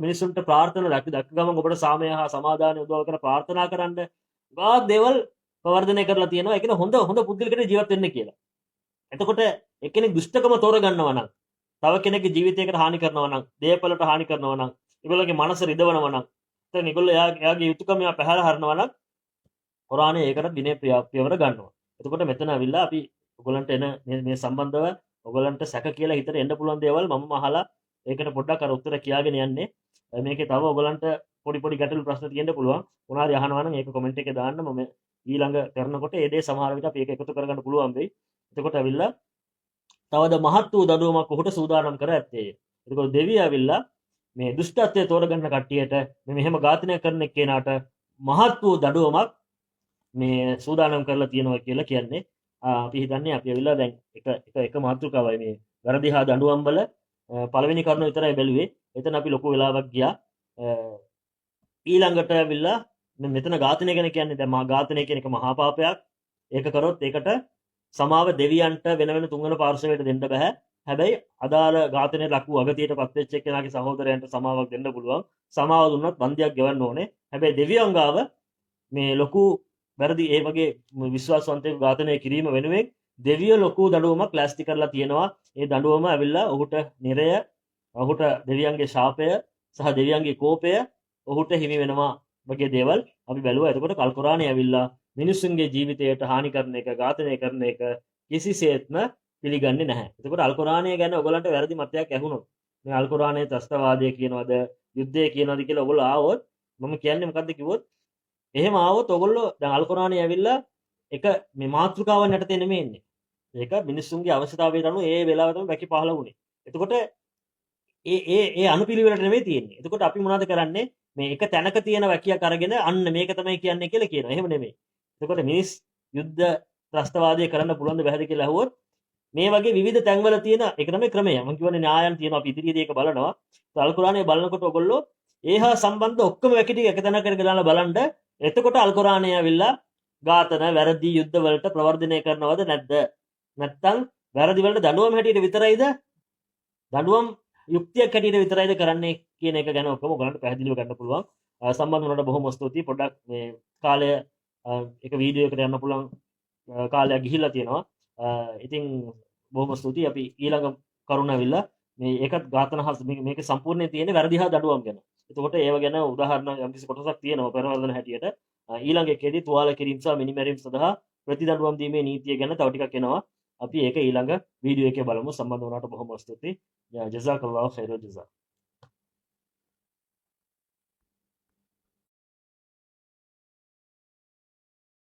මිනිසුන්ට ප්‍රාර්ථනා දක්ක ගමන් ඔබට සාමය හා සමාදානය උදව් කරන ප්‍රාර්ථනා කරන්න. ගොඩාක් දේවල් ප්‍රවර්ධනය කරලා තියෙනවා. ඒ කියන්නේ හොඳ පුද්ගලෙකුට ජීවත් වෙන්න කියලා. එතකොට එක්කෙනෙක් දුෂ්ටකම තෝරගන්නවා නම්, තව කෙනෙක්ගේ ජීවිතයකට හානි කරනවා නම්, දේපලට හානි කරනවා නම්, ඒගොල්ලෝගේ මනස රිදවනවා නම්, එතන ඒගොල්ලෝ එයාගේ යුතුයකම පැහැර හරනවා නම් කුර්ආනයේ ඒකට විනය පියවර ගන්නවා. එතකොට මෙතන අවිල්ලා අපි ඔයගොල්ලන්ට එන මේ සම්බන්ධව ඔයගොල්ලන්ට සැක කියලා හිතට එන්න පුළුවන් දේවල් මම අහලා ඒකට පොඩ්ඩක් අර උත්තර කියාගෙන යන්නේ. මේකේ තව ඔයගොල්ලන්ට පොඩි ගැටළු ප්‍රශ්න තියෙන්න පුළුවන්. මොනවාරි අහනවා නම් ඒක කමෙන්ට් එකේ දාන්න. මම ඊළඟ කරනකොට ඒ දේ සමහර විට අපි ඒක එකතු කරගන්න පුළුවන් වෙයි. එතකොට අවිල්ලා තවද මහත් වූ දඩුවමක් ඔහුට සූදානම් කර ඇත්තේ. එතකොට දෙවියෝ අවිල්ලා මේ දුෂ්ටත්වයේ තෝරගන්න කට්ටියට මෙහෙම ඝාතනය කරන එක්කෙනාට මහත් වූ දඩුවමක් මේ සූදානම් කරලා තියෙනවා කියලා කියන්නේ. අපි හිතන්නේ අපි ඇවිල්ලා දැන් එක මාතෘකාවයි මේ වැරදි හා දඬුවම් වල පළවෙනි කරුණ විතරයි බැලුවේ. එතන අපි ලොකු වෙලාවක් ගියා. ඊළඟට ඇවිල්ලා මෙතන ඝාතනය ගැන කියන්නේ දැන් ඝාතනය කියන එක මහා පාපයක්. ඒක කරොත් ඒකට සමාව දෙවියන්ට වෙන තුන්වන පාර්ශවයට දෙන්න බෑ. හැබැයි අදාළ ඝාතනයේ ලකු අගතියටපත් වෙච්ච එක්කෙනාගේ සහෝදරයන්ට සමාවක් දෙන්න පුළුවන්. සමාව දුන්නොත් බන්දියක් ගෙවන්න ඕනේ. හැබැයි දෙවියන් ගාව මේ ලොකු වැරදි ඒ වගේ විශ්වාසවන්තයෙකු ඝාතනය කිරීම වෙනුවෙන් දෙවියෝ ලොකු දඬුවමක් ප්ලාස්ටි කරලා තියෙනවා. ඒ දඬුවම ඇවිල්ලා ඔහුට නිරය, ඔහුට දෙවියන්ගේ ශාපය සහ දෙවියන්ගේ කෝපය ඔහුට හිමි වෙනවා වගේ දේවල් අපි බැලුවා. එතකොට කල් කුර්ආනයේ ඇවිල්ලා මිනිසුන්ගේ ජීවිතයට හානි කරන එක, ඝාතනය කරන එක කිසිසේත්ම පිළිගන්නේ නැහැ. එතකොට අල් කුර්ආනය ගැන ඔයගලන්ට වැරදි මතයක් ඇහුනොත් මේ අල් කුර්ආනයේ ත්‍ස්තවාදය කියනවද, යුද්ධය කියනවද කියලා ඔයගොල්ලෝ ආවොත් මම කියන්නේ මොකද්ද කිව්වොත් එහෙම ආවොත් ඔයගොල්ලෝ දැන් අල් කුර්ආනයේ ඇවිල්ලා එක මේ මාතෘකාවන් යටතේ නෙමෙයි එන්නේ. ඒක මිනිස්සුන්ගේ අවශ්‍යතාවයට අනුව ඒ වෙලාව තමයි වැකි පහළ වුණේ. එතකොට ඒ අනුපිළිවෙලට නෙමෙයි තියෙන්නේ. එතකොට අපි මොනවද කරන්නේ? මේ එක තැනක තියෙන වැකියක් අරගෙන අන්න මේක තමයි කියන්නේ කියලා කියනවා. එහෙම නෙමෙයි. එතකොට මිනිස් යුද්ධ ත්‍රස්තවාදය කරන්න පුළුවන් ද බැහැද කියලා අහුවොත් මේ වගේ විවිධ තැන්වල තියෙන ඒක තමයි ක්‍රමය. මම කියවනේ න්‍යායන් තියෙනවා. අපි ඉදිරියේදී ඒක බලනවා. අල් කුරානයේ බලනකොට ඔයගොල්ලෝ ඒහා සම්බන්ධ ඔක්කොම වැකි ටික එක තැනකට දාලා බලන්න. එතකොට අල් කුරානයේ ඇවිල්ලා ඝාතන, වැරදි යුද්ධ වලට ප්‍රවර්ධනය කරනවද නැද්ද? නැත්තම් වැරදි වලට දඬුවම් හැටියට විතරයිද? දඬුවම් යුක්තියක් හැටියට විතරයිද කරන්නේ කියන එක ගැන ඔක්කොම ඔයගලන්ට පැහැදිලිව ගන්න පුළුවන්. සම්බන්ධ වුණාට බොහොම ස්තුතියි. පොඩ්ඩක් මේ කාලය එක වීඩියෝ එකට යන්න පුළුවන් කාලයක් ගිහිල්ලා තියෙනවා. ඉතින් බොහොම ස්තුතියි. අපි ඊළඟ කරුණ ඇවිල්ලා මේ ඒකත් ඝාතන හස් මේක සම්පූර්ණයෙන් තියෙන්නේ වැරදි හා දඬුවම් ගැන. එතකොට ඒව ගැන උදාහරණ යම්කිසි කොටසක් තියෙනවා පෙරවර්ධන හැටියට. ඊළඟ එකේදී තුවාල කිරීම සහ මිනිමැරීම් සඳහා ප්‍රතිදඬුවම් දීමේ නීතිය ගැන තව ටිකක් එනවා. අපි ඒක ඊළඟ වීඩියෝ එකේ බලමු. සම්බන්ධ වුණාට බොහොම ස්තුතියි. ජසාකල්ලාහ් ඛෛරල් ජසා.